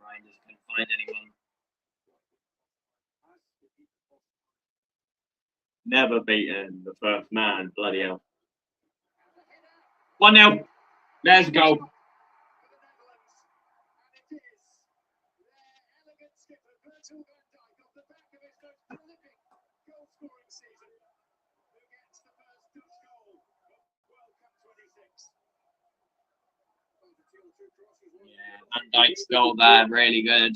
Ryan just couldn't find anyone. Never beaten the first man. Bloody hell. 1-0. There's a goal. Yeah, Van Dijk's goal there, really good.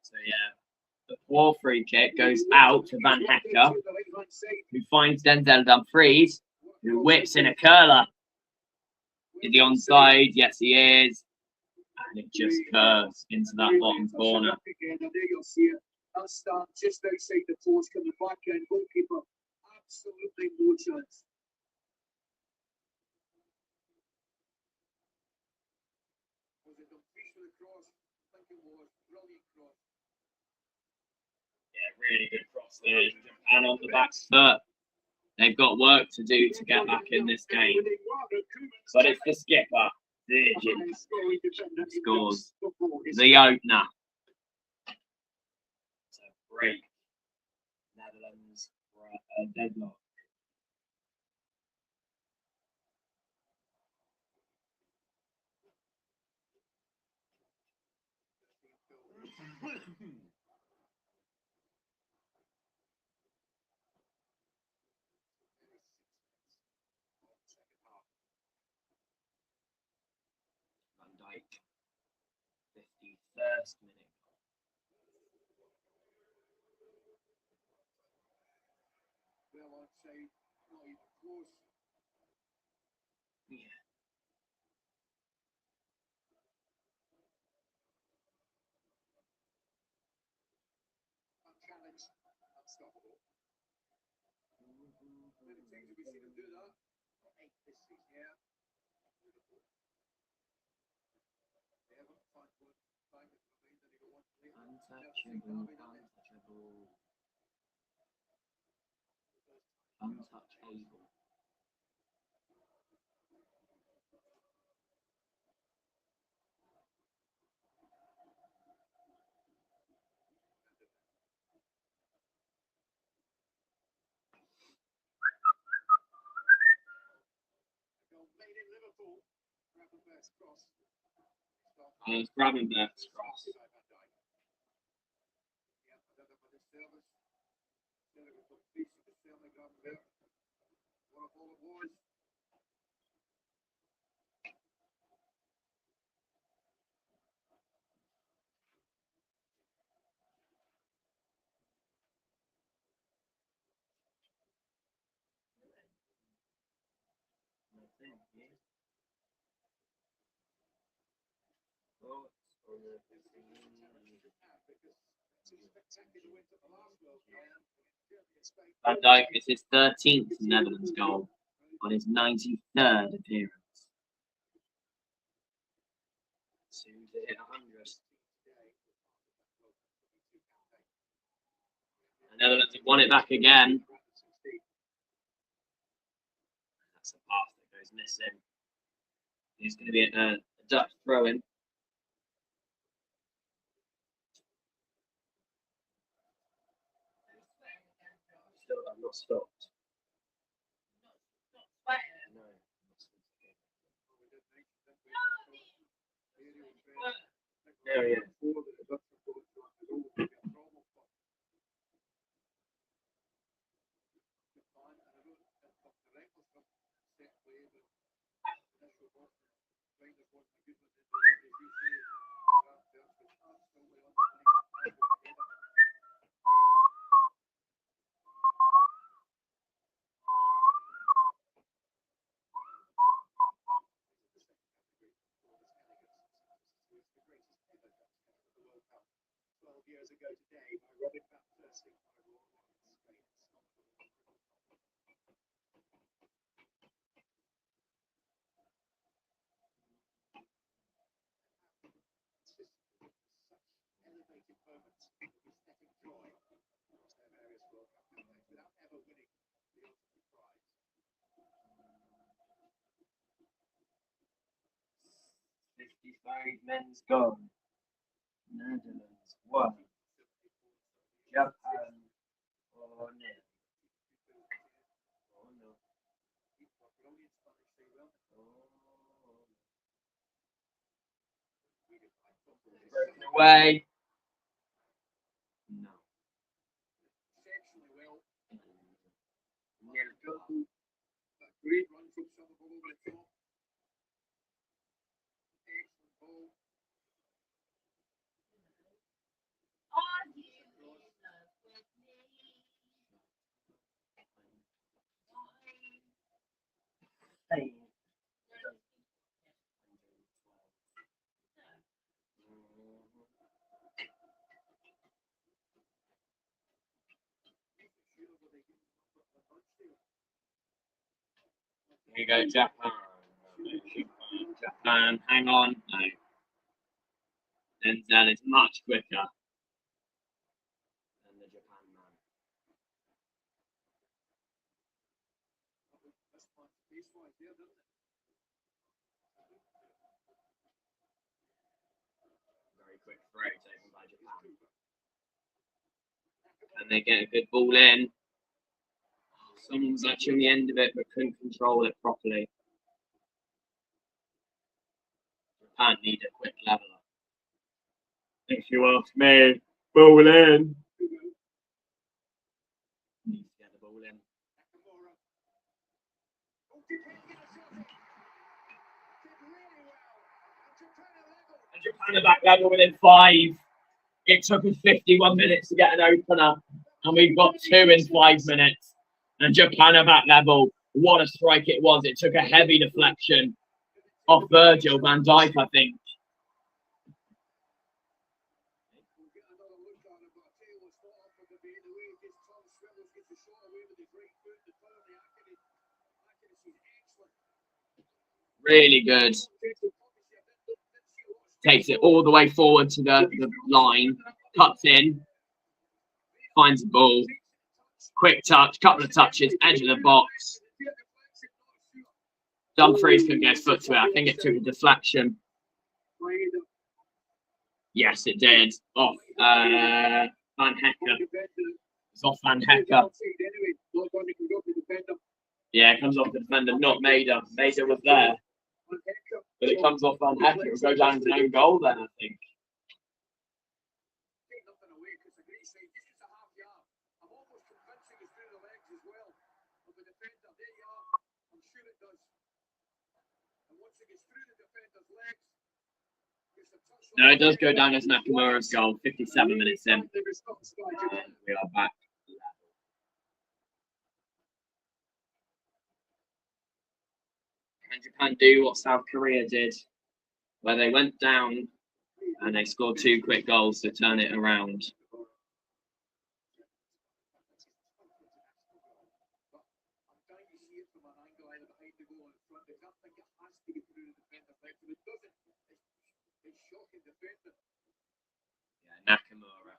So yeah, the poor free kick goes out to Van Hecker, who finds Denzel Dumfries, who whips in a curler. Is he onside? Yes, he is. And it just curves into that bottom corner. Just outside the post coming back in, goalkeeper, absolutely no chance. Was it Dumfries for the cross? I think it was. Brilliant cross. Yeah, really good cross there. And on the back foot. They've got work to do to get back in this game. But it's the skipper, Virgin, scores the opener. So great. Netherlands were at a deadlock. Van Dijk, 51st minute. Well, I'd say not even close. Yeah. Challenge, unstoppable. Many times have we seen him do that? This season, yeah. They haven't found one time in the main that they don't want to play. Untouchable, untouchable. Made in Liverpool. Gravenberch's cross. And it's Gravenberch's cross. Yeah, another for the service. Service with Dumfries to the Sterling Gravenberch. What a ball it was. Van Dijk is his 13th Netherlands goal on his 93rd appearance. Soon to hit 100. The Netherlands have won it back again. That's a pass that goes missing. It's going to be a Dutch throw-in. Still, I'm not stopped. No. There he is. Years ago today by Robin van Persie. Elevated moments of aesthetic joy across their various World Cup campaigns without ever winning the ultimate prize. 55 men's gone. Netherlands 1. Japan 4 nil. Oh no. Broken away. No. Exceptionally well. Nil goal. A great run from Summerville over the top. Excellent ball. Spain. Here you go, Japan. Japan, hang on. No. Denzel is much quicker than the Japan man. Very quick throw taken by Japan. And they get a good ball in. Someone's actually on the end of it but couldn't control it properly. Japan need a quick leveler. If you ask me, ball in. Needs to get the ball in. And Japan are back level within 5. It took us 51 minutes to get an opener, and we've got 2 in 5 minutes. And Japan are back level. What a strike it was. It took a heavy deflection off Virgil van Dijk, I think. Really good. Takes it all the way forward to the line. Cuts in. Finds the ball. Quick touch. Couple of touches. Edge of the box. Dumfries couldn't get his foot to it. I think it took a deflection. Yes, it did. Off Van Hecker. It's off Van Hecker. Yeah, it comes off the defender, not Maida. Maida was there. But it comes off Van Hecker. It'll go down to an own goal then, I think. No, it does go down as Nakamura's goal, 57 minutes in. We are back. Can Japan do what South Korea did, where they went down and they scored 2 quick goals to turn it around? Yeah, Nakamura.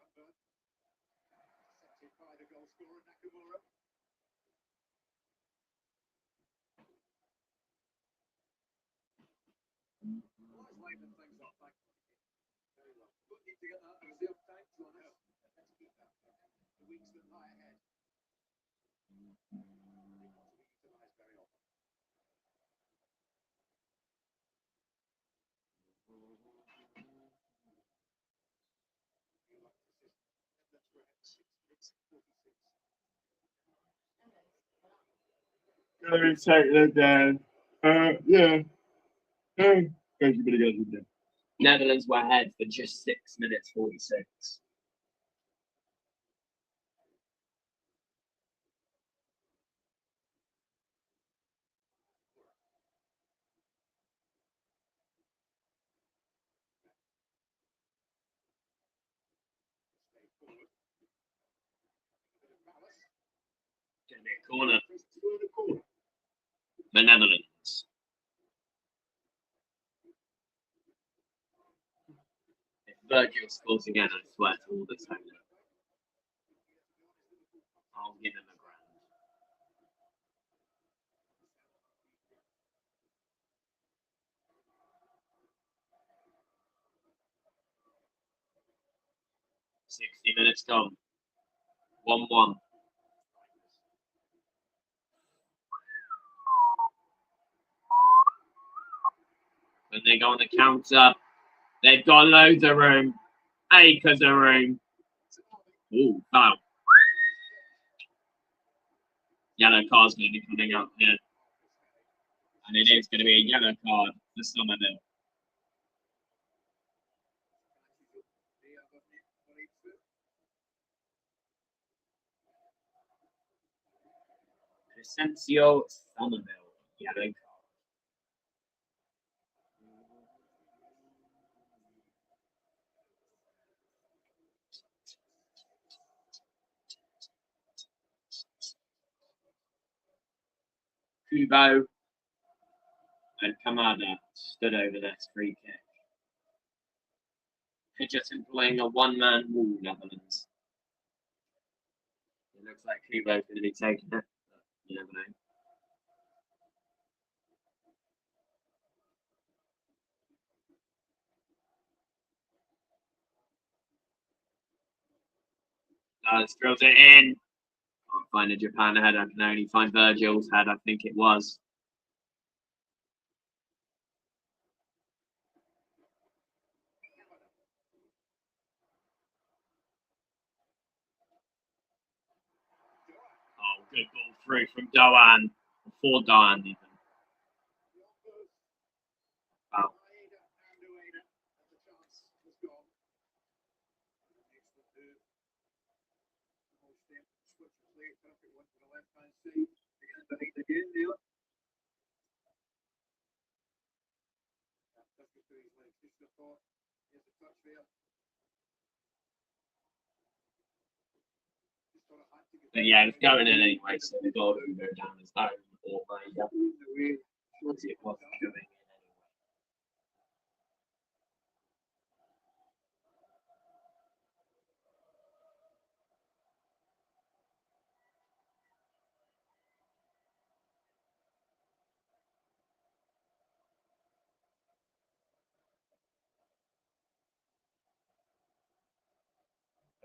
Netherlands were ahead for just 6 minutes 46. Gonna be a corner. The Netherlands. If Virgil scores again, I swear to all this owner, I'll give him a grand. Minutes gone. 1-1. When they go on the counter, they've got loads of room. Acres of room. Ooh, foul. Yellow card's going to be coming up here. And it is going to be a yellow card for Somerville. Crescencio Somerville, yellow card. Kubo and Kamada stood over this free kick. They're just employing a one-man wall, Netherlands. It looks like Kubo's going to be taking it, but you never know. Drills it in. Can't find a Japan head. I can only find Virgil's head, I think it was. Oh, good ball through from Doan. For Doan, even. Wow. But yeah, it's going in anyway, so the goal will go down as home or made up. It wasn't going in anyway.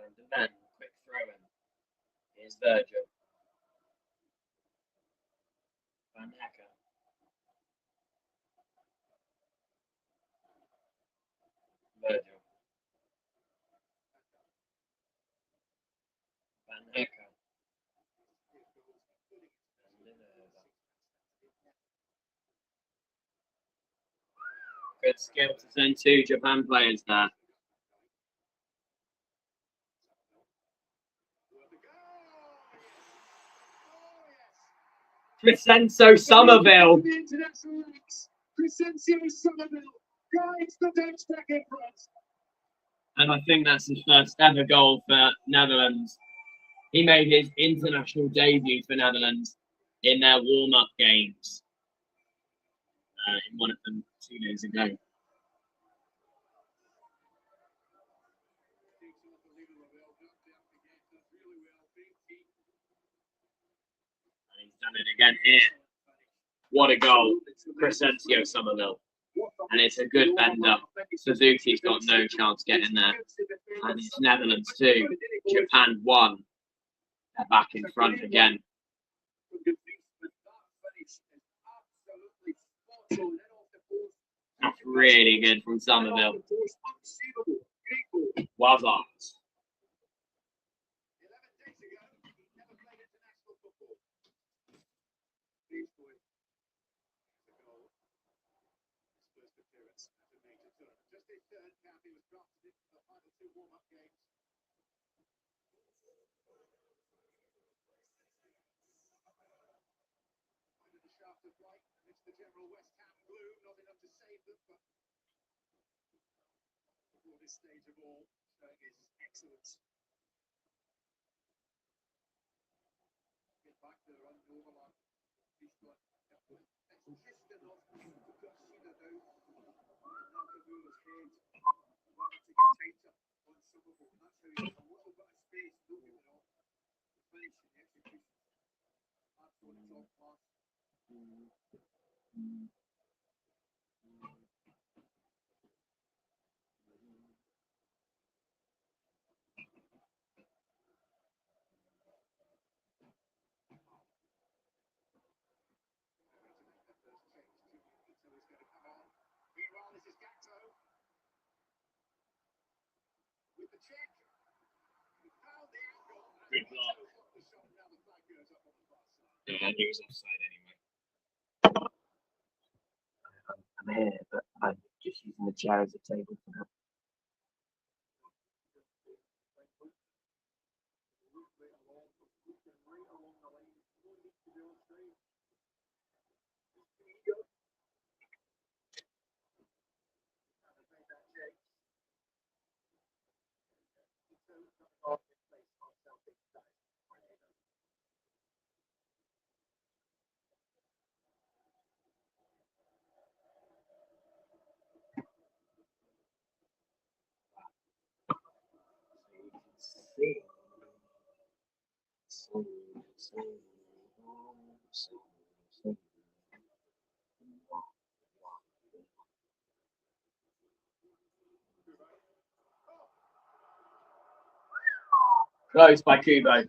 And then, quick throw in. Here's Virgil. Van Hecker. Virgil. Van Hecker. Good skill to send two Japan players there. Crescencio Somerville. And I think that's his first ever goal for Netherlands. He made his international debut for Netherlands in their warm-up games. In one of them 2 days ago. And he's done it again here. What a goal, Crescencio Somerville. And it's a good bender. Suzuki's got no chance getting there. And it's Netherlands 2, Japan 1. They're back in front again. That's really good from Somerville. Well done. He was drafted into the final two warm-up games. Under the shaft of light amidst the general West Ham gloom, not enough to save them, but before this stage of all, showing his excellence. Get back to their unnormal Fifa. Kistenov, Fukushima now, and Nakamura's head wanted to get tighter on some of them. That's how he got a little bit of space, don't get me wrong. The finish and the execution, absolutely top class. Meanwhile, this is Gatto with the check. He found the angle and Good block. blocked the shot. Now the flag goes up on the far side. Yeah, he was offside anyway. I'm here, but I'm just using the chair as a table for now. Close by Kubo.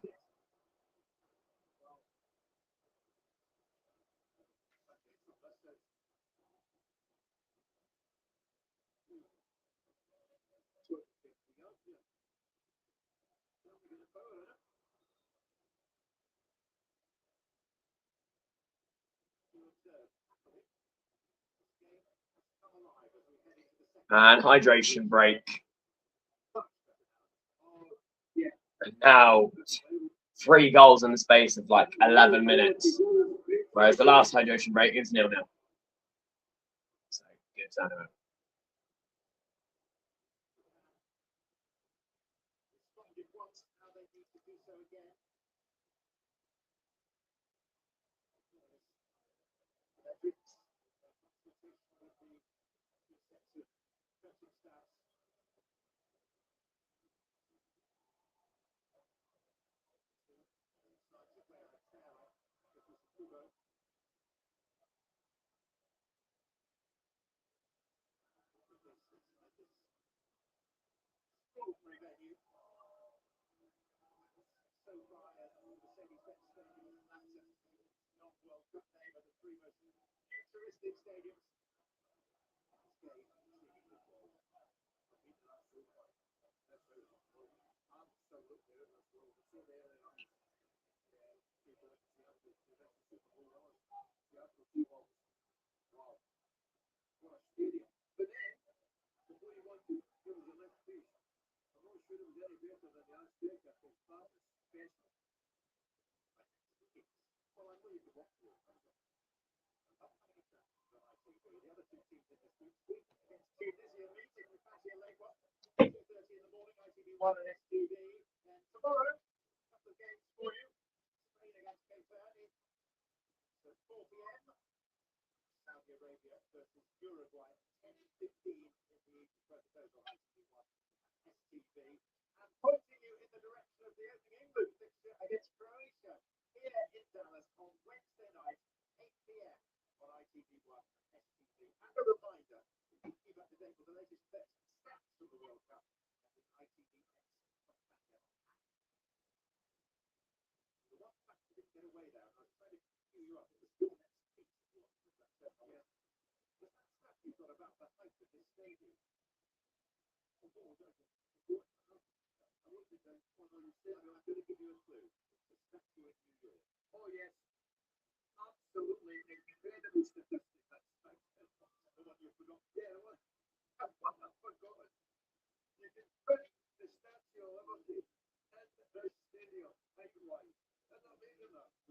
And hydration break. And now 3 goals in the space of like 11 minutes. Whereas the last hydration break is 0-0. So good turnaround.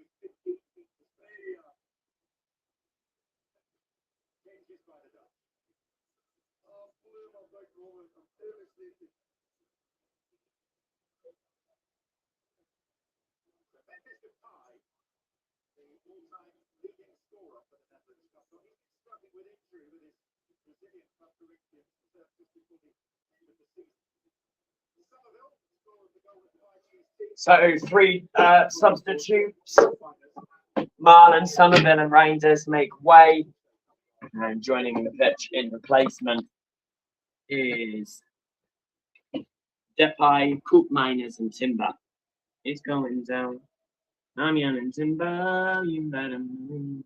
with 15 feet to spare. Changes by the Dutch. Oh, blew my big moment. I'm devastated. Memphis Depay, the all-time leading scorer for the Netherlands Cup. So he's been struggling with injury with his Brazilian club Corinthians just before the end of the season. Somerville scored the goal with the So 3 substitutes. Marlon, Somerville and Rangers make way. And joining the pitch in replacement is Depay, Coop Miners and Timber. It's going down. Damian and Timber, you better move.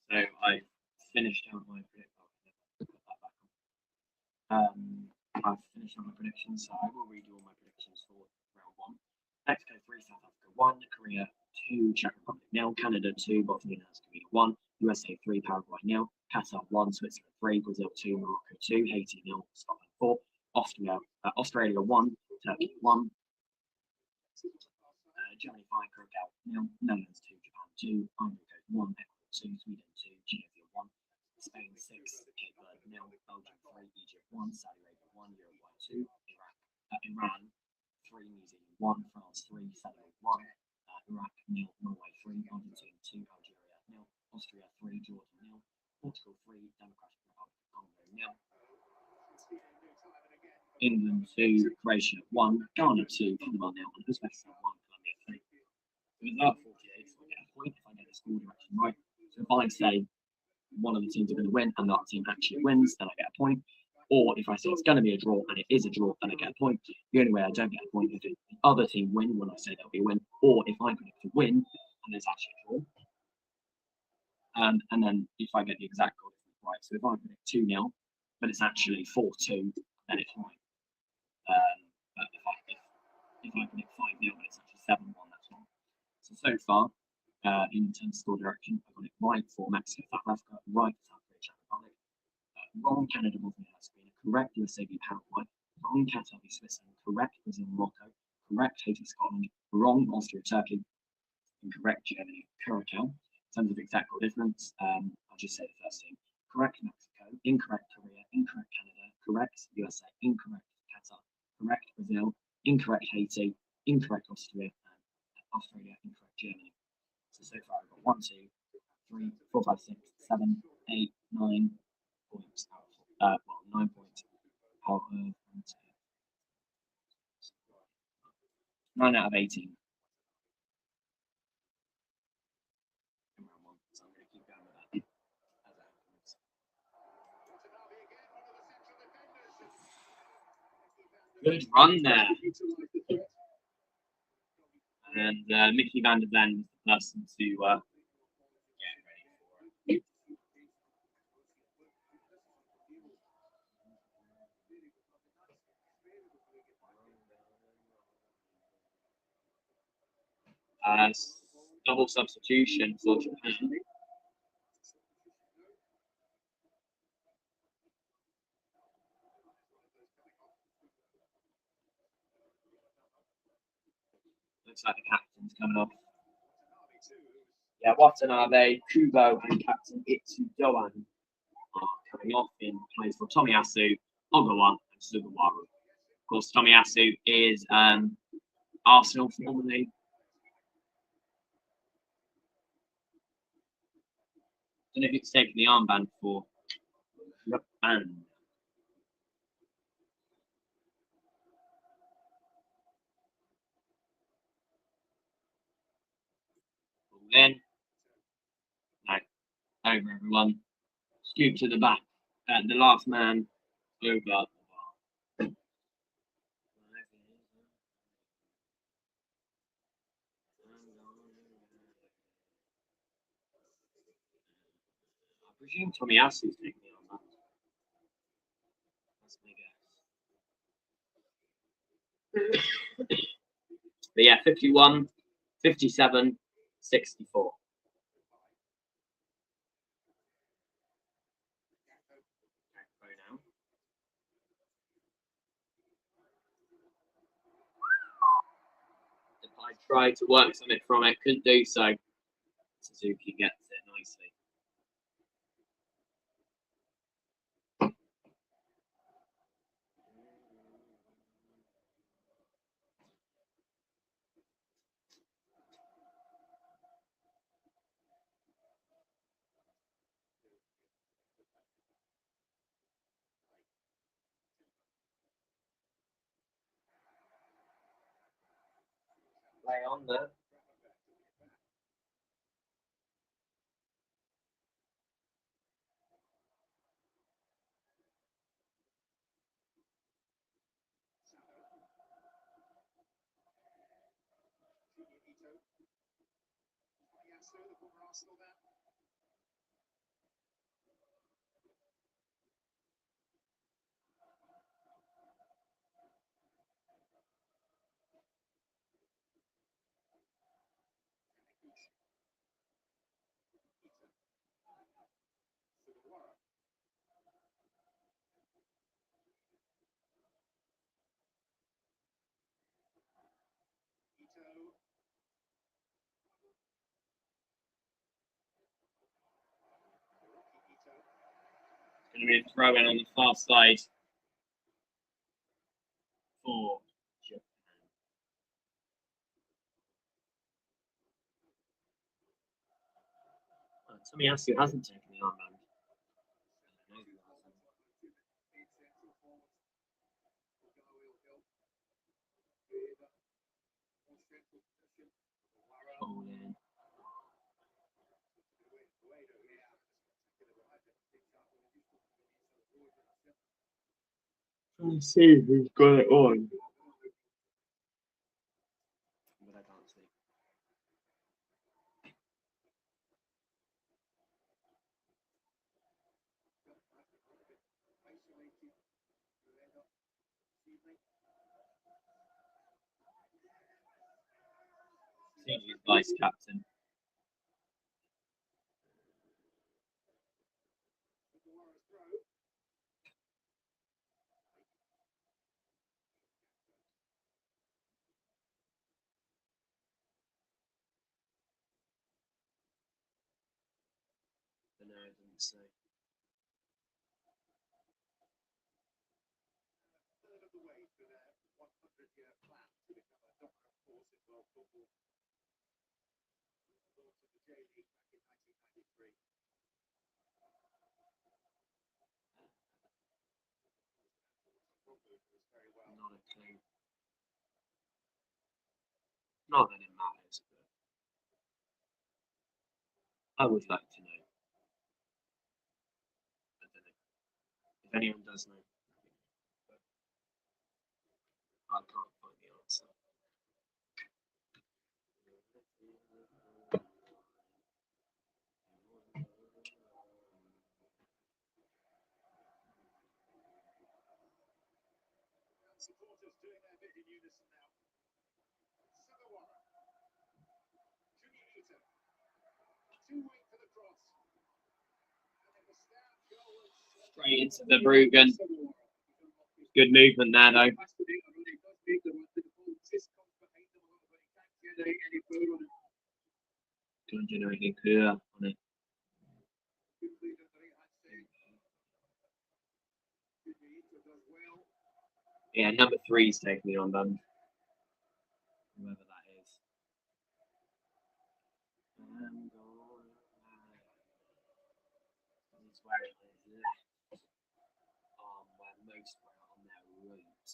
So I finished out my I've finished out my predictions, so I will read all my predictions for round 1. Mexico 3, South Africa 1, Korea 2, Czech Republic 0, Canada 2, Bosnia and Herzegovina 1, USA 3, Paraguay 0, Qatar 1, Switzerland 3, Brazil 2, Morocco 2, Haiti 0, Scotland 4, Australia 1, Turkey 1, Germany 5, Curacao 0, Netherlands 2, Japan 2, Ivory Coast 1, Ecuador 2, Sweden 2, Tunisia 1, Spain 6, Cape Verde 0, Belgium 3, Egypt 1, Saudi Arabia 1, Uruguay 2, Iran 3, New Zealand 1, France 3, Senegal 1, Iraq 0, Norway 3, Argentina 2, Algeria 0, Austria 3, Jordan 0, Portugal 3, Democratic Republic of Congo 0, England 2, Croatia 1, Ghana 2, Panama 0, and Uzbekistan 1, Colombia 3. Without 48, so I get a point if I get the score direction right. So if I say one of the teams are going to win and the other team actually wins, then I get a point. Or if I say it's going to be a draw and it is a draw, then I get a point. The only way I don't get a point is if the other team win when I say there'll be a win, or if I predict to win and there's actually a draw. And then if I get the exact goal right, so if I predict 2-0, but it's actually 4-2, then it's right. But if I predict 5-0, but it's actually 7-1, that's wrong. So far, in terms of score direction, I got it right for Mexico, South Africa, right for South Korea, Czech Republic, wrong Canada, Bosnia and Herzegovina, correct USA v Paraguay, wrong Qatar v Switzerland, correct Brazil, Morocco, correct Haiti, Scotland, wrong Austria, Turkey, incorrect Germany, Curacao. In terms of exact goal difference, I'll just say the first team. Correct Mexico, incorrect Korea, incorrect Canada, correct USA, incorrect Qatar, correct Brazil, incorrect Haiti, incorrect Australia, incorrect Germany. So far I've got 1, 2, 3, 4, 5, 6, 7, 8, 9 points. 9 points out of 9 out of 18. So I'm going to keep going with that as it happens. Good run there. And Mickey van der Ven was the person to get ready for it. Double substitution for Japan. Looks like the captain's coming off. Yeah, Watanabe, Kubo, and Captain Itsu Doan are coming off in place for Tomiyasu, Ogawa, and Sugawara. Of course, Tomiyasu is Arsenal formerly. Don't know if it's taken the armband for. And then, no, over everyone. Scoop to the back. The last man over. I presume Tomiyasu's taking the armband. That's my guess. But yeah, 51, 57, 64. If I tried to work something from it, couldn't do so. Suzuki gets it nicely. Play on there. Going to be a throw in on the far side for Japan. Tomiyasu hasn't taken the armband. Oh, yeah. Trying to see who's got it on. But I can't see. Senior vice captain. But no, I didn't say. Not a clue. Not that it matters, but I would like to know. I don't know. If anyone does know, I can't find the answer. Supporters doing their bit in unison now. Sugawara. Juniita. Too weak for the cross. And it was stand goal. Straight into the Bruggen. Good movement there, though. Couldn't generate any clear on it. Yeah, number 3's taking me on then. Whoever that is. This is where it is left. Where most were on their right.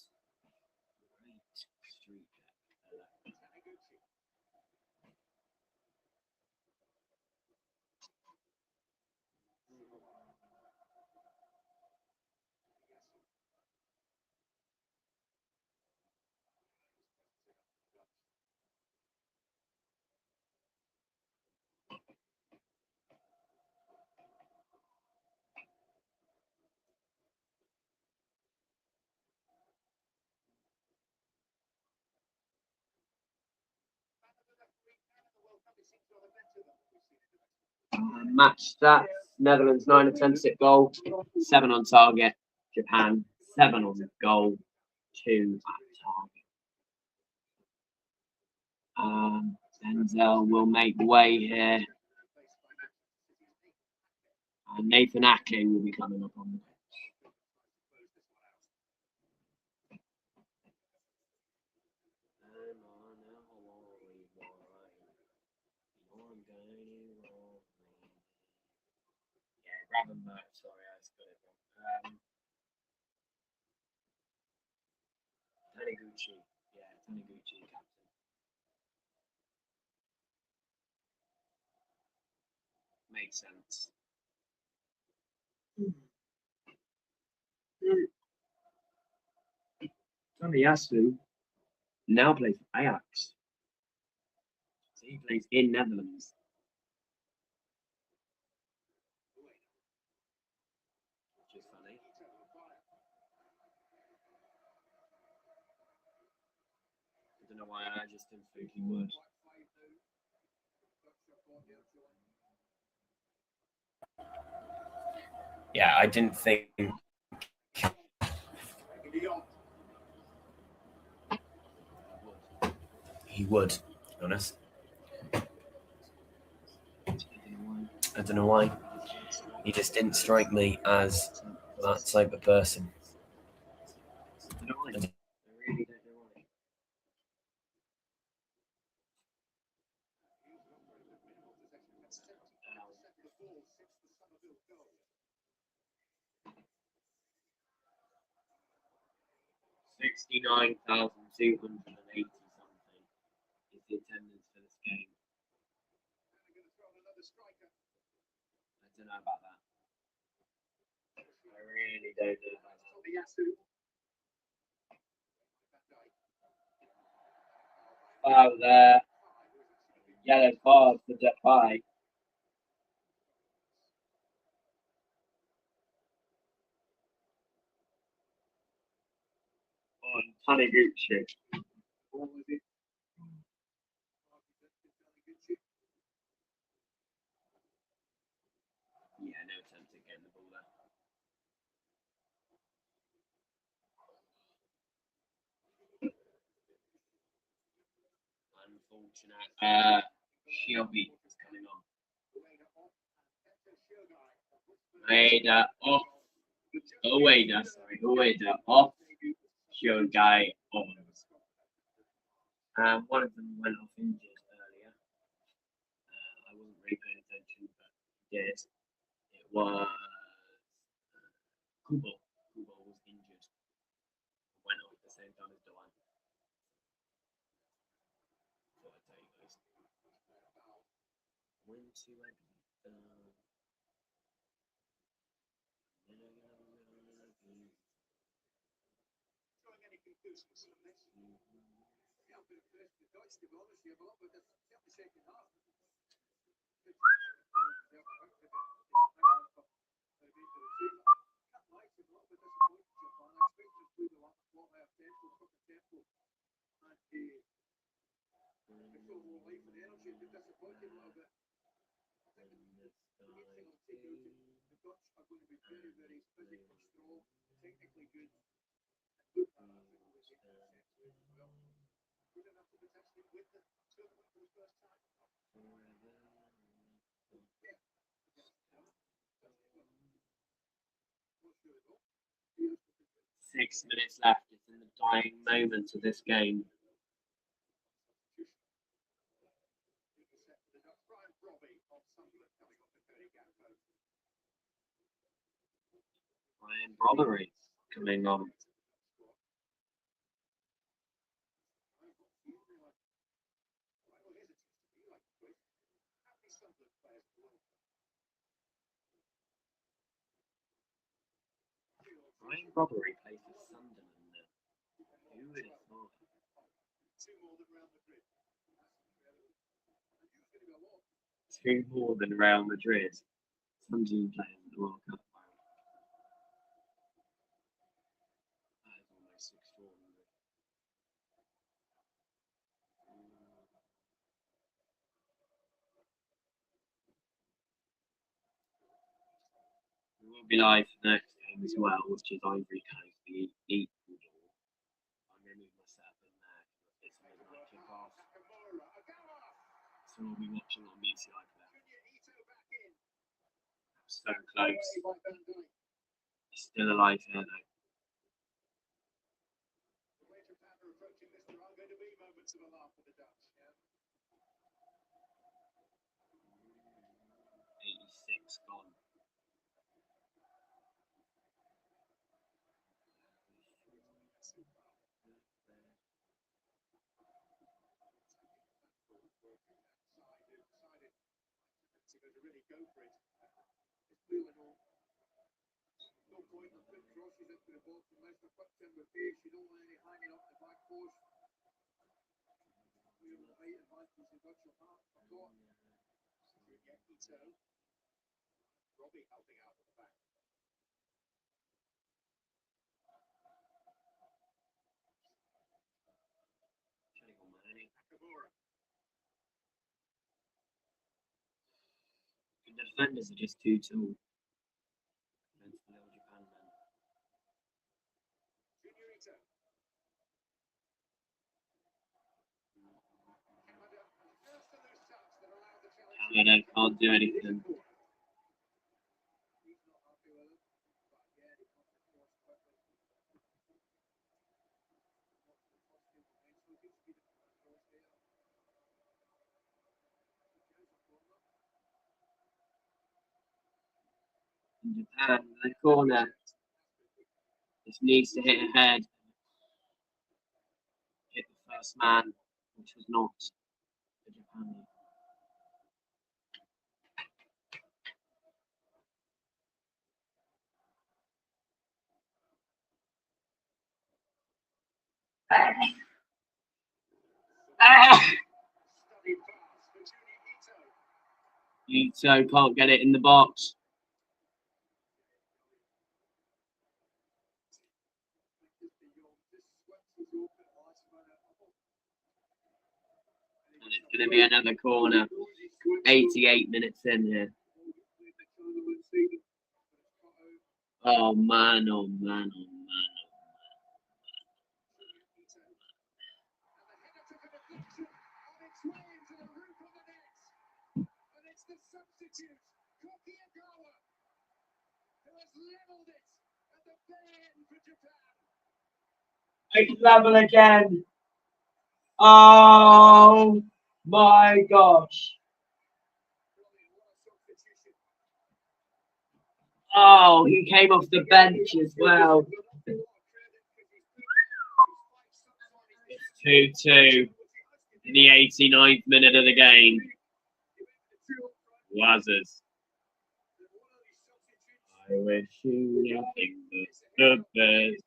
Street left. Match that. Netherlands 9 attempts at goal, 7 on target. Japan 7 on goal, 2 at target. Denzel will make way here. And Nathan Ake will be coming up on the pitch. Yeah, grab him back. Sorry, I got it wrong. Taniguchi. Yeah, Taniguchi, captain. Makes sense. Tamiyasu now plays for Ajax. So he plays in Netherlands. Which is funny. I don't know why I just didn't think he would. Yeah, I didn't think. He would, to be honest. I don't know why. He just didn't strike me as that type of person. I really don't know why. $69,280 something is the attendance for this game. I don't know about that. I really don't know about that. Foul there. Yellow card for Depay. On Taniguchi. Yeah, no attempt at getting the ball there. Unfortunate. Shelby is coming on. Ueda off. Ueda off. Shogai on. One of them went off injured earlier. I wasn't really paying attention, but he did. It was Kubo. Kubo was injured. Went off at the same time as Doan. Thought I'd tell you guys. When to 6 minutes left. It's in the dying moments of this game. Ryan Brotherly coming on. Ryan Brotherly plays for Sunderland now. Who would have thought? Two more than Real Madrid. Sunderland players in the World Cup. That is almost extraordinary. We will be live for the next game as well, which is Ivory Coast, the Ecuador. I'm going to move myself in there because it's midnight kickoff. So we'll be watching on BCI Play. So close. It's still alive here though. Gone. The defenders are just too tall against the little Japan men. Canada can't do anything. In Japan, the corner just needs to hit ahead. Hit the first man, which was not the Japan. Ito can't get it in the box. And it's going to be another corner. 88 minutes in here. Oh man, oh man, oh man. It's level again. Oh my gosh. Oh, he came off the bench as well. It's 2-2 in the 89th minute of the game. Wazers. I wish you nothing but the best.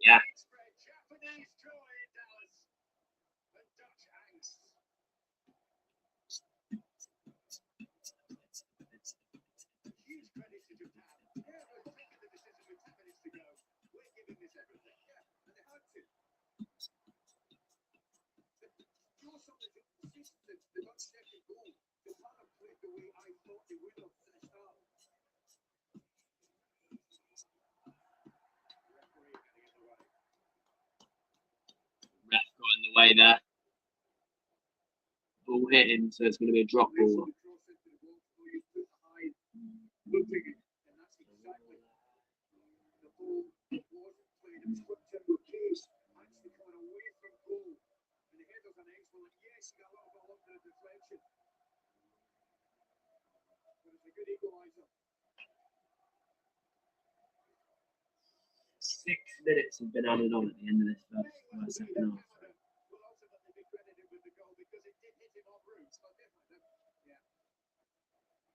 Yeah. away there. Ball hitting, so it's going to be a drop ball. Yes, he got a little bit under the deflection. But it's a good equaliser. 6 minutes have been added on at the end of this second half. Will ultimately be credited with the goal because it did hit him on route, but definitely. Yeah.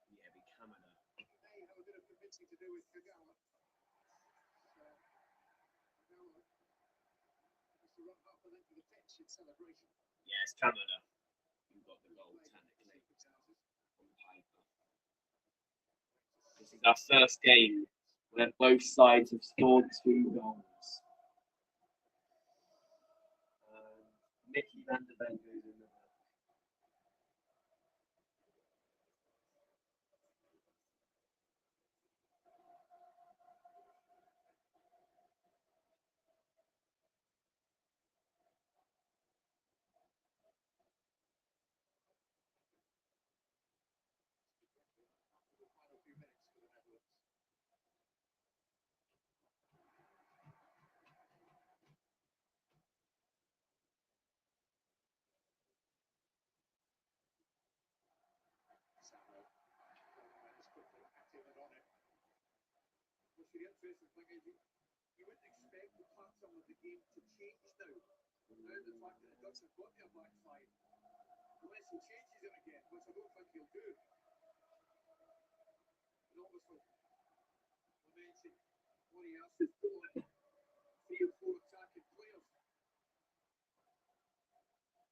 Yeah, be Canada. He may have a bit of convincing to do with Kagawa. Kagawa has to run half a length of the pitch in celebration. Yeah, it's Canada. Who got the goal technically on paper. This is our first game where both sides have scored 2 goals. Mickey van der Ven goes in the back. Final few minutes for the Netherlands. Samuel. Quickly active and on it. What's the interesting thing is you wouldn't expect the pattern of the game to change now. Now the fact that the Dutch have got their back five. Unless he changes it again, which I don't think he'll do. And obviously, lamenting what he has to do on 3 or 4 attacking players.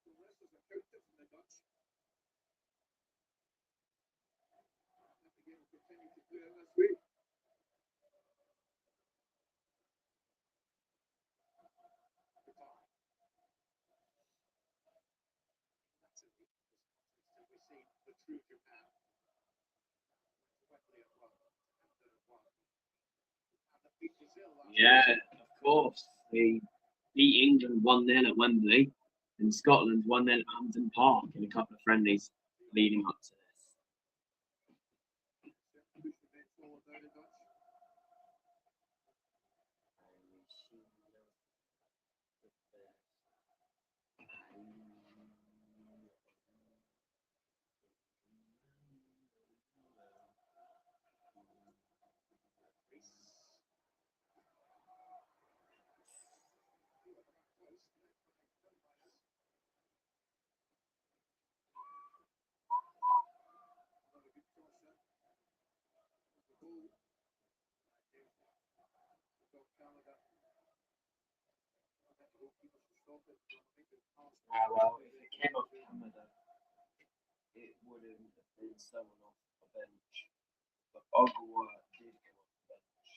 So unless there's a counter from the Dutch, if the game will continue to play out this way. That's it. We've seen the true Japan. Quickly at one. And the beat Brazil. Yeah, of course. They beat England 1-0 at Wembley, and Scotland 1-0 at Hampden Park in a couple of friendlies leading up to this. Well, if it came off Canada, it wouldn't have been someone off the bench. But Ogawa did go off the bench.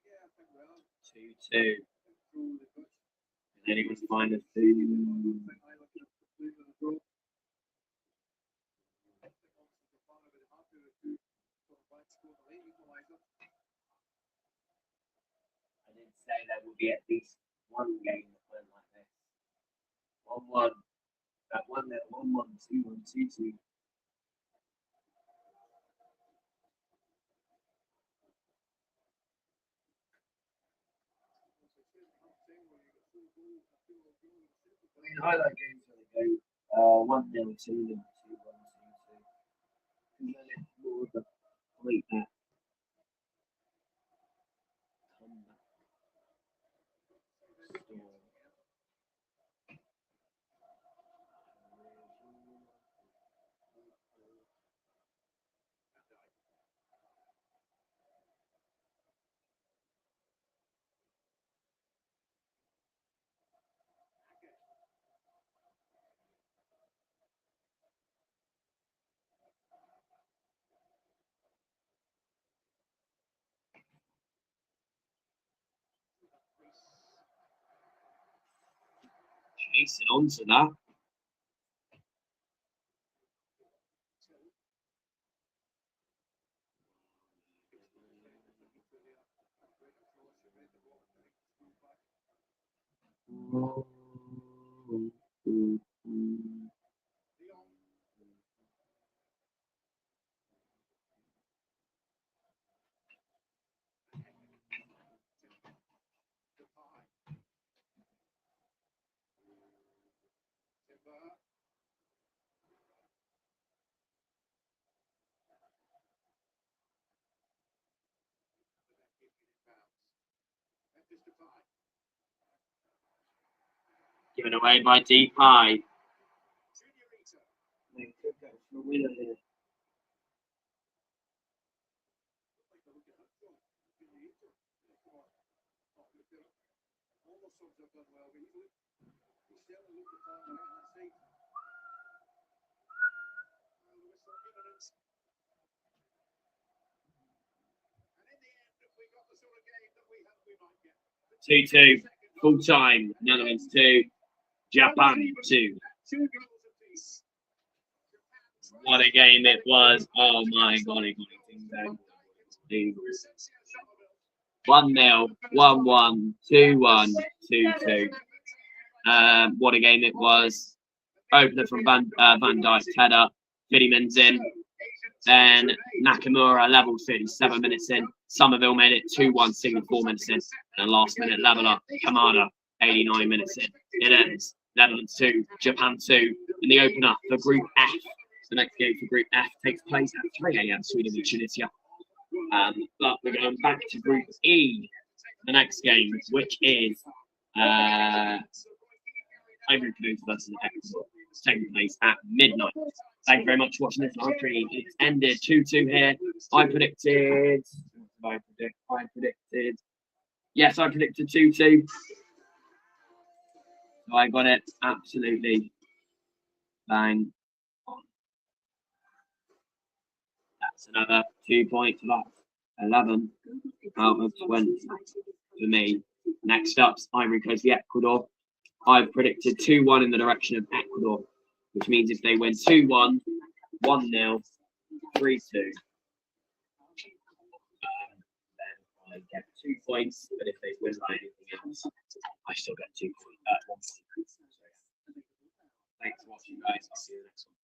Yeah, I think well. 2-2. Through the Dutch. And anyone find a 2? I think I look at the play of the draw. I think obviously Japan are very happy with the 2 sort of back score the late equaliser. I did say there will be at least one game that went like this. 1-1. That one there, 1-1, 2-1, 2-2. I mean, highlight games where they go 1-0, 2-0, 2-1, 2-2. And then it's more of a fight back. Comeback. Storm. Pacing onto that. Given away by Deep High. They could go for a winner here. Two, 2, full time. Netherlands 2, Japan 2. What a game it was. Oh my god, 1-0, 1-1, 2-1, 2-2. What a game it was. Opener from Van Dijk, header. Fiddymans in. Then Nakamura leveled 37 minutes in. Somerville made it 2-1, 64 minutes in. And a last minute leveler. Kamada, 89 minutes in. It ends. Netherlands 2, Japan 2 in the opener for Group F. The next game for Group F takes place at 3 a.m. Sweden v Tunisia. But we're going back to Group E. The next game, which is Ivory Coast versus Ecuador. It's taking place at midnight. Thank you very much for watching this live stream. It's ended 2-2 here. I predicted. Yes, I predicted 2-2. So I got it absolutely bang on. That's another 2 points. That's 11 out of 20 for me. Next up's Ivory Coast v Ecuador. I've predicted 2-1 in the direction of Ecuador, which means if they win 2-1, 1-0, 3-2, then I get 2 points. But if they win by anything else, I still get 2 points. 1 point. Thanks for watching, guys. I'll see you next one.